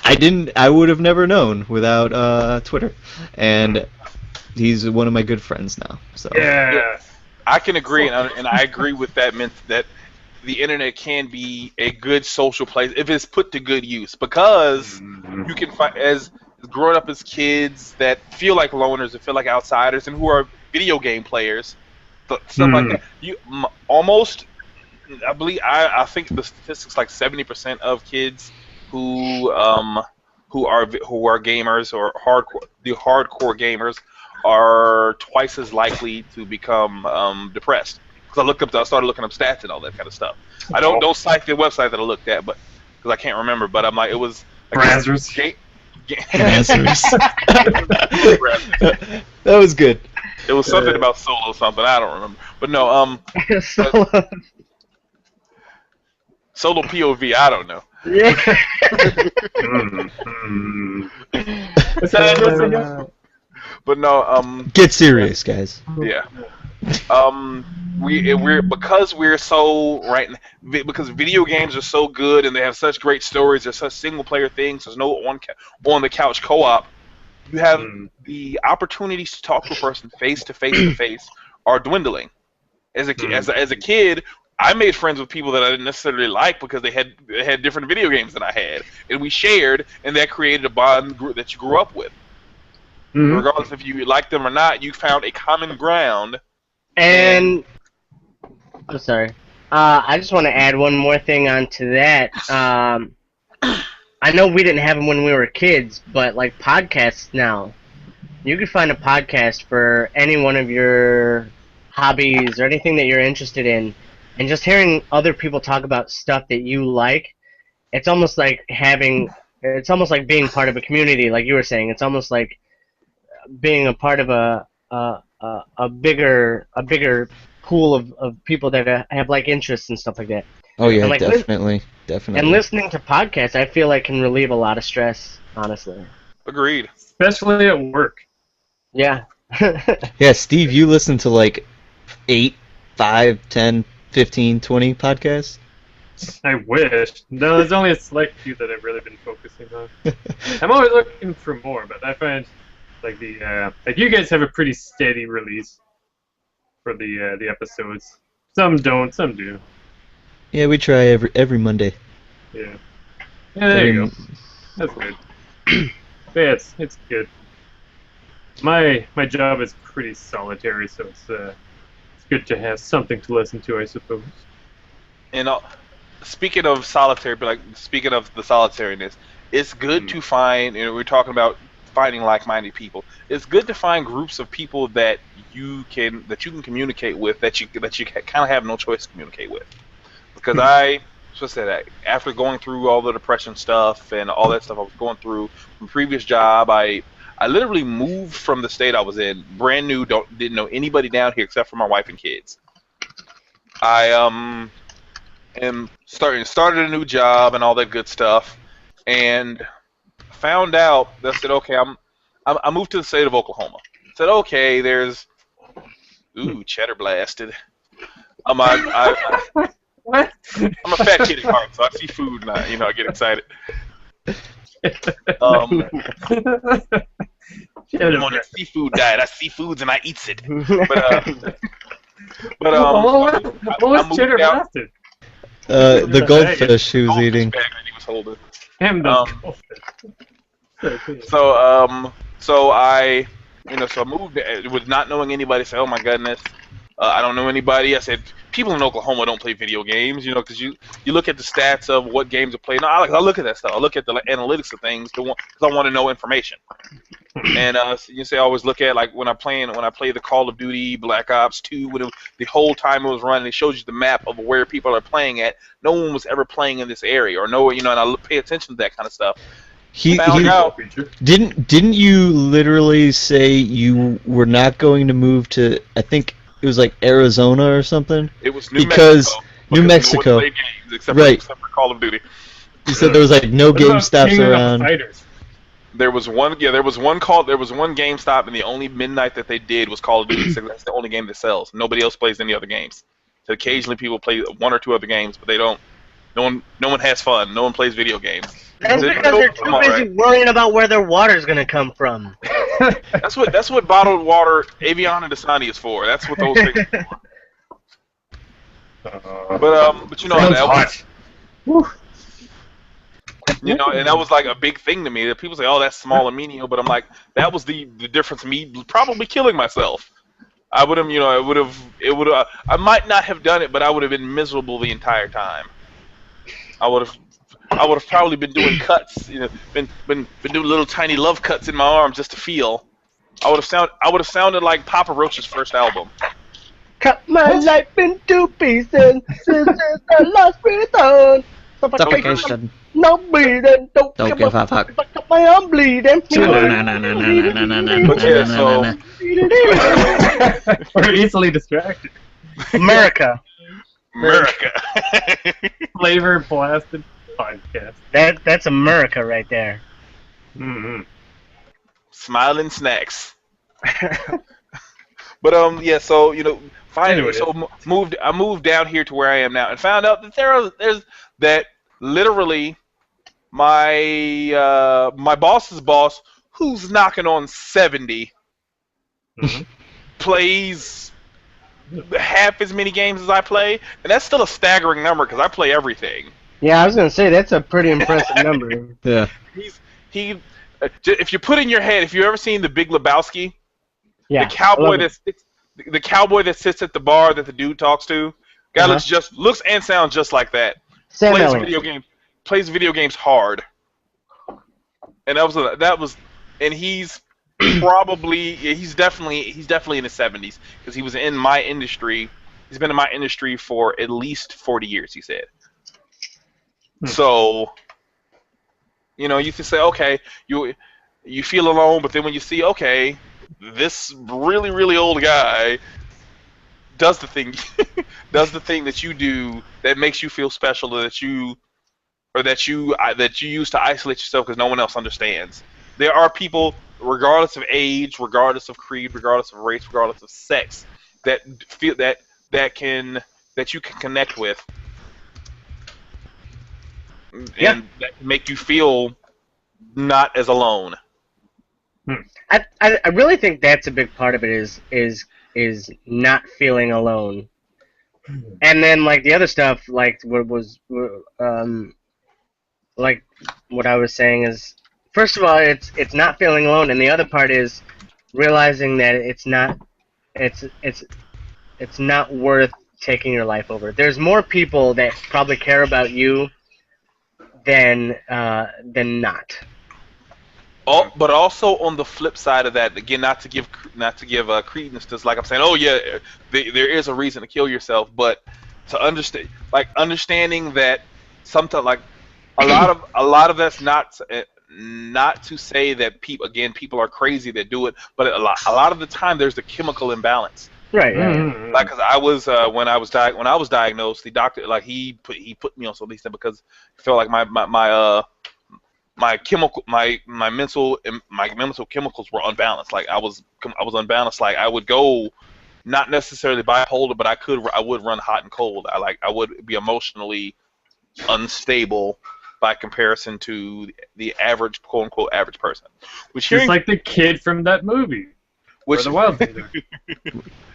I would have never known without Twitter, and he's one of my good friends now. So Yeah. I can agree, and I agree with that. That the internet can be a good social place if it's put to good use, because you can find, as growing up as kids that feel like loners and feel like outsiders and who are video game players, stuff like that. You almost, I think the statistics like 70% of kids who are gamers or hardcore gamers are twice as likely to become depressed. Because I started looking up stats and all that kind of stuff. I don't cite the website that I looked at, but because I can't remember. But I'm like, it was Brazzers. That was good. It was something about solo something. I don't remember. But no, solo POV. I don't know. Yeah. But no, Get serious, guys. yeah. Because video games are so good and they have such great stories. They're such single player things. There's no on the couch co-op. You have the opportunities to talk to a person face to face are dwindling. As a kid, I made friends with people that I didn't necessarily like because they had different video games than I had, and we shared, and that created a bond that you grew up with. Regardless if you liked them or not, you found a common ground. And I'm sorry. I just want to add one more thing onto that. I know we didn't have them when we were kids, but like podcasts now, you can find a podcast for any one of your hobbies or anything that you're interested in, and just hearing other people talk about stuff that you like, it's almost like being part of a community, like you were saying. It's almost like being a part of a bigger pool of people that have like interests and stuff like that. Oh yeah, and, like, definitely. And listening to podcasts, I feel like can relieve a lot of stress, honestly. Agreed. Especially at work. Yeah. Yeah, Steve, you listen to like 8, 5, 10, 15, 20 podcasts? I wish. No, there's only a select few that I've really been focusing on. I'm always looking for more, but I find like like you guys have a pretty steady release for the episodes. Some don't, some do. Yeah, we try every Monday. Yeah. Yeah, there you go. That's good. Yeah, it's good. My job is pretty solitary, so it's good to have something to listen to, I suppose. And speaking of solitary, but like speaking of the solitariness, it's good to find. We're talking about finding like-minded people. It's good to find groups of people that you can communicate with, that you kind of have no choice to communicate with. Because after going through all the depression stuff and all that stuff I was going through from previous job, I literally moved from the state I was in, brand new, didn't know anybody down here except for my wife and kids. I started a new job and all that good stuff, and found out that said, okay, I moved to the state of Oklahoma. Said, okay, there's cheddar blasted. What? I'm a fat kid at heart, so I see food and I get excited. I'm on a seafood diet. I see foods and I eats it. But what was cheddar blasted? The goldfish he was Goldfish eating. bag that he was holding. Him does Um, goldfish. So I, so I moved with not knowing anybody. Say, oh my goodness, I don't know anybody. I said, people in Oklahoma don't play video games, because you look at the stats of what games are played. No, I look at that stuff. I look at the analytics of things because I want to know information. And you say I always look at, like, when I play the Call of Duty Black Ops 2, when the whole time it was running, it shows you the map of where people are playing at. No one was ever playing in this area, or and I pay attention to that kind of stuff. He out. didn't you literally say you were not going to move to, I think it was like Arizona or something? It was New Mexico. Mexico. No one played games except for Call of Duty. You said there was like no GameStops around. There was one GameStop, and the only midnight that they did was Call of Duty. So that's the only game that sells. Nobody else plays any other games. So occasionally people play one or two other games, but they don't. No one has fun. No one plays video games. That's because they're too busy worrying about where their water's gonna come from. That's what bottled water, Evian and Dasani is for. That's what those things are for. But that was, and that was like a big thing to me. That people say, "Oh, that's small and menial," but I'm like, that was the difference. Me probably killing myself. I would have, I might not have done it, but I would have been miserable the entire time. I would have probably been doing cuts, been doing little tiny love cuts in my arm just to feel. I would have sounded like Papa Roach's first album. Cut my life into pieces, since the last return. Suffocation. No bleeding, don't give a fuck. Cut my arm bleeding. We're easily distracted. America. Flavor blasted podcast. That's America right there. Mm-hmm. Smiling snacks. But yeah, so finally, I moved down here to where I am now, and found out that there's that literally my boss's boss, who's knocking on 70, plays half as many games as I play, and that's still a staggering number because I play everything. Yeah, I was gonna say that's a pretty impressive number. Yeah. If you put in your head, if you ever seen The Big Lebowski, yeah, the cowboy that sits at the bar that the dude talks to, guy looks and sounds just like that. Plays video games hard, and he's definitely in his 70s because he was in my industry. He's been in my industry for at least 40 years. He said. So, you can say, okay, you feel alone, but then when you see, okay, this really, really old guy does the thing that you do that makes you feel special, or that you use to isolate yourself because no one else understands. There are people, regardless of age, regardless of creed, regardless of race, regardless of sex, that feel that you can connect with, and that make you feel not as alone. I really think that's a big part of it is not feeling alone. And then like the other stuff, like like what I was saying is, first of all, it's not feeling alone, and the other part is realizing that it's not worth taking your life over. There's more people that probably care about you than not. But also on the flip side of that, again, not to give credence to, like I'm saying, oh yeah, there is a reason to kill yourself, but to understanding that sometimes, like a lot of that's not to say that people are crazy that do it, but a lot of the time there's a chemical imbalance. Right. Like, cause I was when I was diagnosed, the doctor, like, he put me on something, he said, because he felt like my mental chemicals were unbalanced. Like I was unbalanced. Like I would go, not necessarily bipolar, but I would run hot and cold. I would be emotionally unstable by comparison to the average, quote unquote, average person. Just like the kid from that movie. Which the wild thing.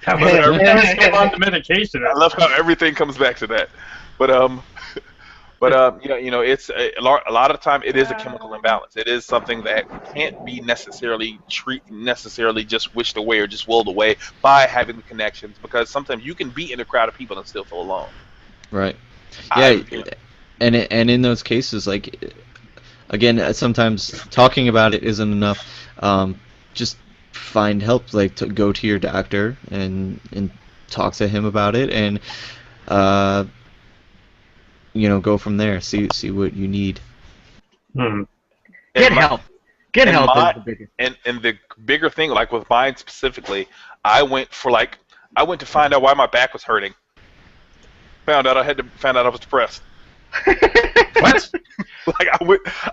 Everything's still on the medication. I love how everything comes back to that. But it's a lot of the time it is a chemical imbalance. It is something that can't be necessarily just wished away or just willed away by having the connections, because sometimes you can be in a crowd of people and still feel alone. Right. I, Yeah, and in those cases, like again, sometimes talking about it isn't enough. Just find help, like to go to your doctor and talk to him about it, and uh, go from there. See what you need. Hmm. Get help. Get and help my- is the biggest. and the bigger thing, like with mine specifically, I went to find out why my back was hurting. Found out I was depressed. What? Like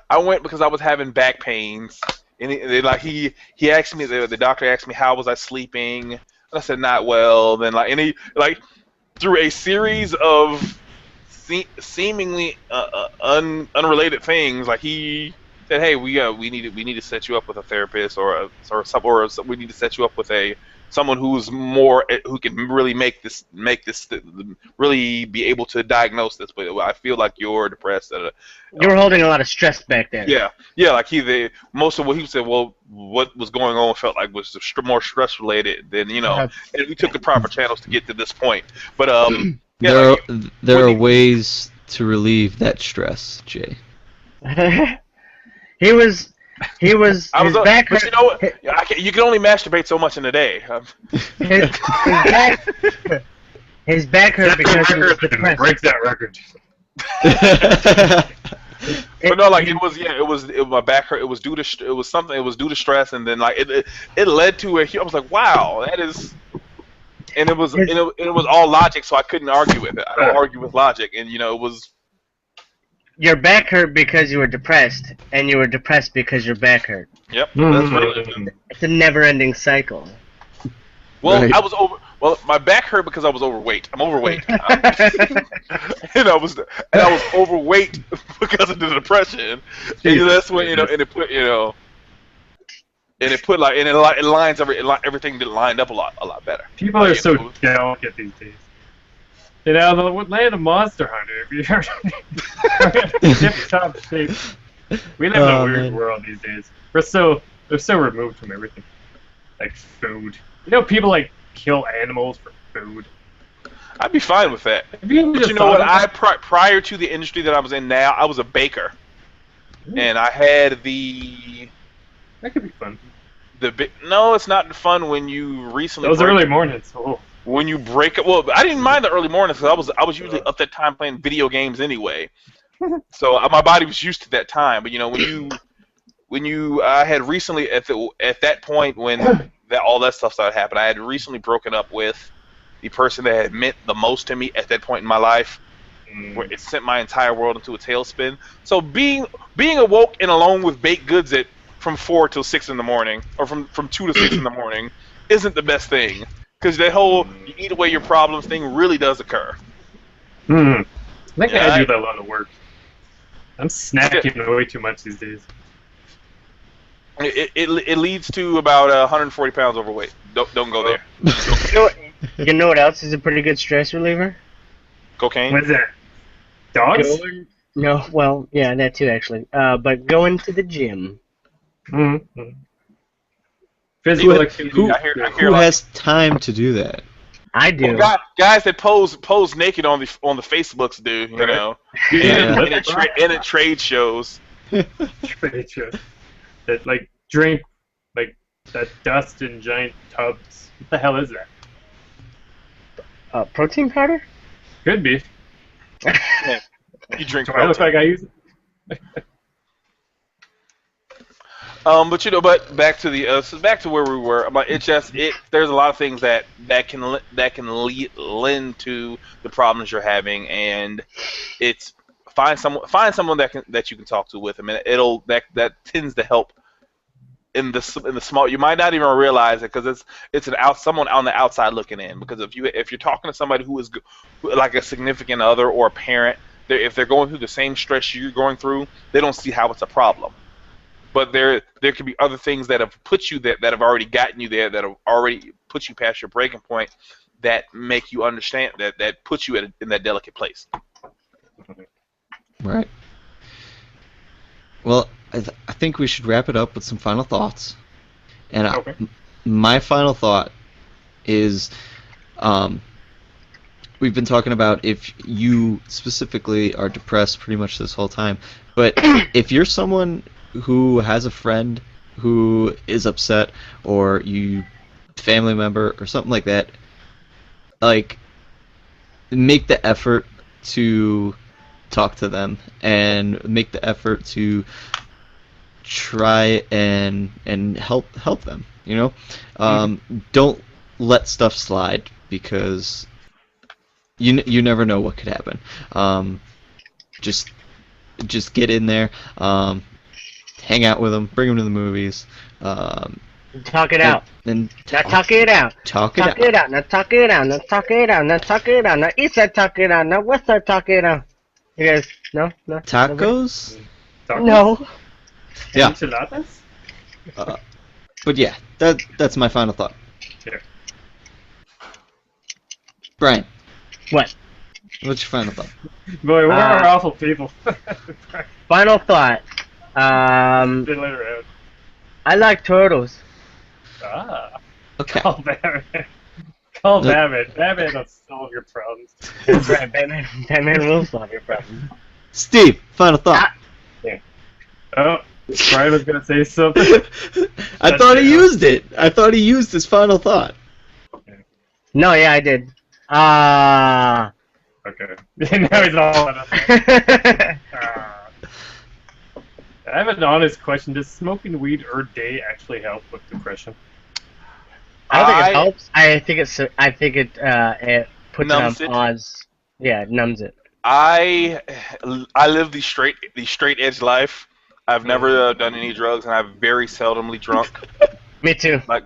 I went because I was having back pains, and he asked me, the doctor asked me how was I sleeping, and I said not well. Then through a series of seemingly unrelated things, like he said, hey, we need to set you up with a therapist we need to set you up with someone who can really make this really be able to diagnose this. But I feel like you're depressed. You were holding a lot of stress back there. Yeah, like most of what he said, well, what was going on felt like was more stress related than and we took the proper channels to get to this point. But There are ways to relieve that stress, Jay. He was his back but hurt. you know what? You can only masturbate so much in a day. His back hurt because he was depressed. Breaks that record. But no, like my back hurt. It was due to stress, and then like it led to I was like, wow, that is. And it was all logic, so I couldn't argue with it. I don't argue with logic, and it was. Your back hurt because you were depressed, and you were depressed because your back hurt. Yep, that's right. It's a never-ending cycle. Well, Right. Well, my back hurt because I was overweight. I'm overweight, and I was overweight because of the depression. And that's when and it lines everything lined up a lot better. People are so delicate these days. The land of Monster Hunter, if you heard tip-top shape. We live in a weird world these days. They're so removed from everything. Like food. People like kill animals for food. I'd be fine with that. Have you But you know what? Prior to the industry that I was in now, I was a baker, and I had That could be fun. No, it's not fun when you recently. Those early mornings. Oh. When you break it, well, I didn't mind the early mornings because I was usually up that time playing video games anyway, so my body was used to that time. But I had recently at that point when all that stuff started happening, I had recently broken up with the person that had meant the most to me at that point in my life, where it sent my entire world into a tailspin. So being awoke and alone with baked goods from 4 till 6 in the morning, or from 2 to 6 in the morning, isn't the best thing. Because that whole you eat away your problems thing really does occur. I think I do that a lot of work. I'm snacking way too much these days. It leads to about 140 pounds overweight. Don't go there. You know what else is a pretty good stress reliever? Cocaine. What's that? Dogs? No, well, yeah, that too actually. But going to the gym. Physical activity. Who has time to do that? I do. Well, guys that pose naked on the Facebooks do, and at trade shows. Trade shows. That drink that dust in giant tubs. What the hell is that? Protein powder? Could be. You drink Do I look like I use it? But back to where we were. There's a lot of things that can lend to the problems you're having, and it's find someone that you can talk to with them, and that tends to help in the small. You might not even realize it because it's someone on the outside looking in. Because if you're talking to somebody who is like a significant other or a parent, if they're going through the same stress you're going through, they don't see how it's a problem. But there could be other things that have put you that have already gotten you there, that have already put you past your breaking point, that make you understand that put you in that delicate place. Right. Well, I think we should wrap it up with some final thoughts. And Okay. my final thought is, um, we've been talking about if you specifically are depressed pretty much this whole time, but if you're someone who has a friend who is upset, or you family member or something like that, like, make the effort to talk to them and make the effort to try and help them, you know. Don't let stuff slide, because you never know what could happen. Just just get in there, hang out with them, bring them to the movies, Talk it out. and Now talk it out. talk it Talk out. it out. Now talk it out. Now talk it out. Now talk it out. Now east side talk it out. Now west side talk it out. You guys, no? Tacos. Tacos? No. Yeah. Enchiladas? But yeah, that's my final thought. Yeah. Brian, What? what's your final thought? Boy, we're awful people. Final thought. Been let around. I like turtles. Ah. Okay. Call Batman. Call Batman. Batman will solve your problems. That's right, Batman. Batman will solve your problem. Steve, final thought. Oh, Brian was going to say something. I thought he used it. I thought he used his final thought. No, yeah, I did. Okay. Now he's all out of I have an honest question. Does smoking weed or day actually help with depression? I don't think it helps. I think it puts Numbs it it. on pause. Yeah, it numbs it. I live the straight edge life. I've never done any drugs, and I'm very seldomly drunk. Me too. Like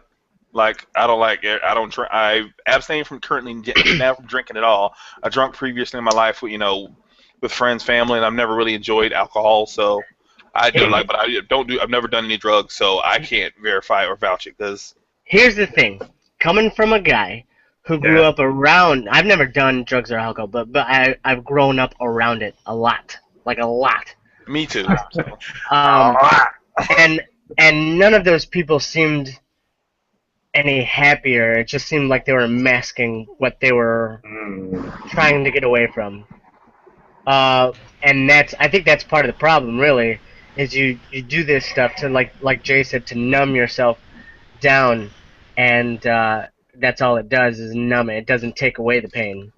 I don't like it. I don't drink. I abstain from currently now from drinking at all. I drunk previously in my life, with friends, family, and I've never really enjoyed alcohol. So I do but I don't do. I've never done any drugs, so I can't verify or vouch it because. Here's the thing. Coming from a guy who grew up around, I've never done drugs or alcohol, but I've grown up around it a lot, like a lot. Me too. And none of those people seemed any happier. It just seemed like they were masking what they were trying to get away from. And I think that's part of the problem, really, is you do this stuff to, like Jay said, to numb yourself down, and that's all it does is numb it. It doesn't take away the pain.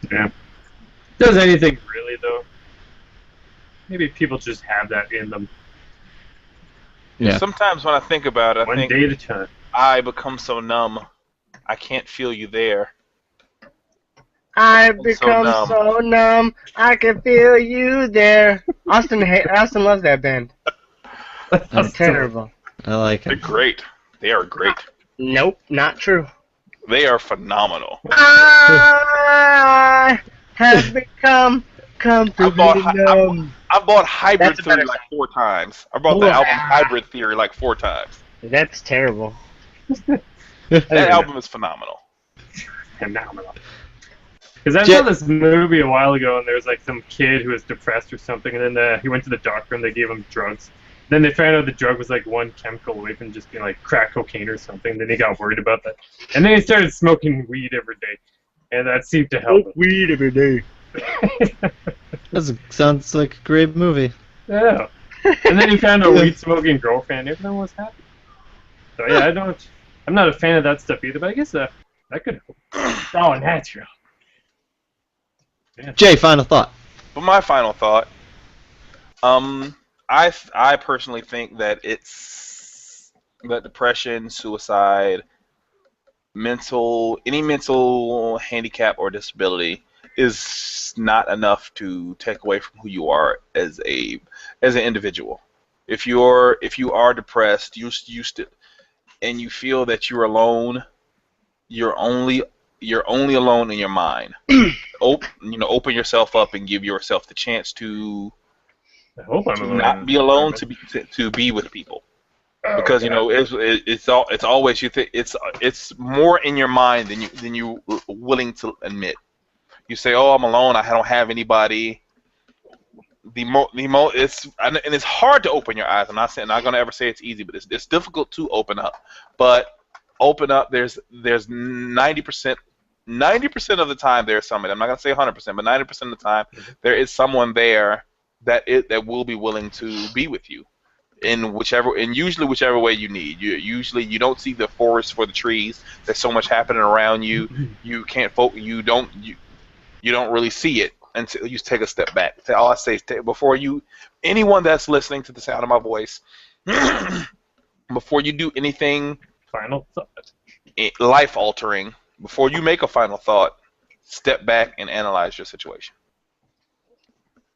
Yeah. Does anything really, though? Maybe people just have that in them. Yeah. Sometimes when I think about it, I One think day at a time. I become so numb, I can't feel you there. I become so numb, I can feel you there. Austin loves that band. That's terrible. I like They're it. great. They are great. Nope, not true. They are phenomenal. I have become completely numb. I bought Hybrid That's a Theory better like 4 times. I bought the Ooh. album Hybrid Theory like 4 times. That's terrible. That album is phenomenal. Phenomenal. Because I saw this movie a while ago, and there was like some kid who was depressed or something, and then he went to the doctor and they gave him drugs. Then they found out the drug was like one chemical away from just being like crack cocaine or something. Then he got worried about that, and then he started smoking weed every day, and that seemed to help him. Weed every day. Sounds like a great movie. Yeah. And then he found a weed smoking girlfriend. Everyone was happy. So yeah, I'm not a fan of that stuff either, but I guess that could help. It's all natural. Yeah. Jay, final thought. But my final thought, I personally think that that depression, suicide, any mental handicap or disability is not enough to take away from who you are as an individual. If you are depressed, and you feel that you're alone, you're only alone in your mind. Open yourself up and give yourself the chance to not be alone, to be with people. Because it's always it's more in your mind than you willing to admit. You say, "Oh, I'm alone. I don't have anybody." it's hard to open your eyes. I'm not gonna ever say it's easy, but it's difficult to open up. But open up. There's 90% of the time there's somebody. I'm not gonna say 100%, but 90% of the time there is someone there that will be willing to be with you usually whichever way you need. You don't see the forest for the trees. There's so much happening around you. You can't focus. You don't really see it until you take a step back. All I say is before anyone that's listening to the sound of my voice, before you do anything Final thought. life altering, before you make a final thought, step back and analyze your situation.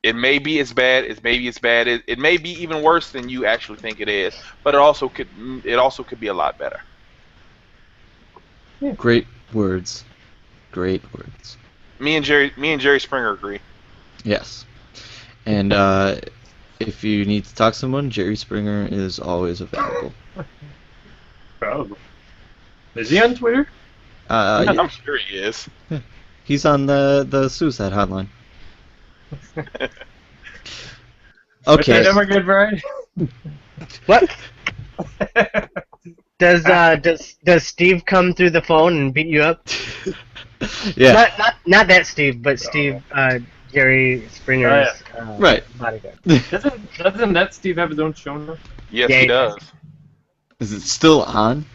It may be as bad. It may be even worse than you actually think it is. But it also could be a lot better. Great words. Great words. Me and Jerry Springer agree. Yes. And if you need to talk to someone, Jerry Springer is always available. Probably. Is he on Twitter? Yeah. I'm sure he is. He's on the suicide hotline. Okay. Never good variety. What? Does Steve come through the phone and beat you up? Yeah. Not that Steve, but Steve, Jerry Springer's right. bodyguard. Doesn't that Steve have his own show now? Yes, Yeah, he does. Is it still on?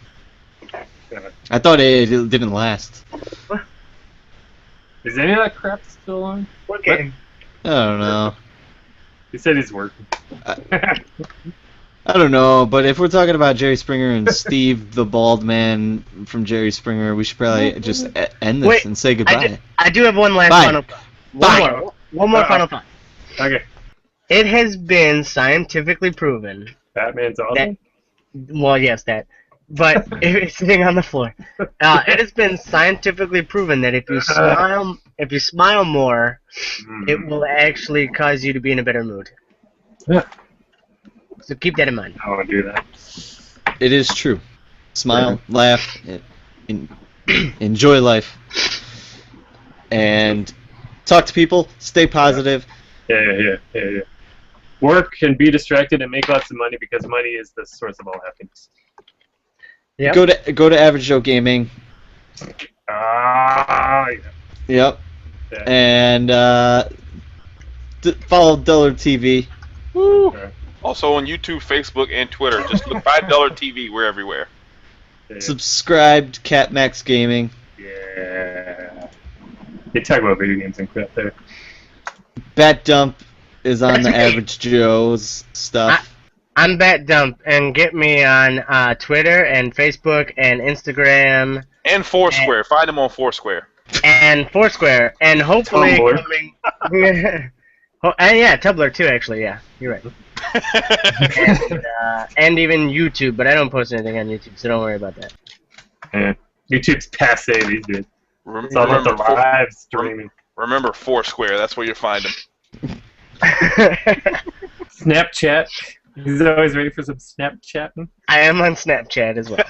Yeah. I thought it didn't last. Is any of that crap still on? What game? I don't know. He said he's working. I don't know, but if we're talking about Jerry Springer and Steve, the bald man from Jerry Springer, we should probably just end this and say goodbye. I do have one last Bye. final thought. One more final thought. Okay. It has been scientifically proven Batman's awesome. well, yes, that. But it's sitting on the floor. It has been scientifically proven that if you smile more, it will actually cause you to be in a better mood. Yeah. So keep that in mind. I want to do that. It is true. Smile, laugh, enjoy life, and talk to people. Stay positive. Yeah. Work and be distracted and make lots of money because money is the source of all happiness. Yep. Go to Average Joe Gaming. Yeah. Yep. Yeah. And follow Duller TV. Woo. Okay. Also on YouTube, Facebook, and Twitter. Just look $5 TV. We're everywhere. Yeah. Subscribe to Cat Max Gaming. Yeah. They talk about video games and crap there. Bat Dump is on That's the okay. Average Joe's stuff. I'm Bat Dump, and get me on Twitter and Facebook and Instagram And Foursquare. Find them on Foursquare. and Foursquare, and hopefully Tumblr. coming. And yeah, Tumblr too. Actually, yeah, you're right. And even YouTube, but I don't post anything on YouTube, so don't worry about that. Yeah. YouTube's passe these days. It's all about the live streaming. Remember Foursquare. That's where you'll find them. Snapchat. He's always ready for some Snapchatting. I am on Snapchat as well.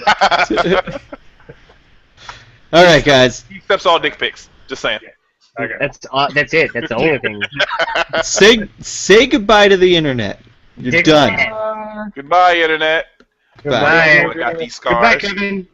All right, guys. He accepts all dick pics. Just saying. Okay. That's it. That's the only thing. Say goodbye to the internet. You're Dick done. pic. Goodbye, Internet. Goodbye. I got these Goodbye, scars. Kevin.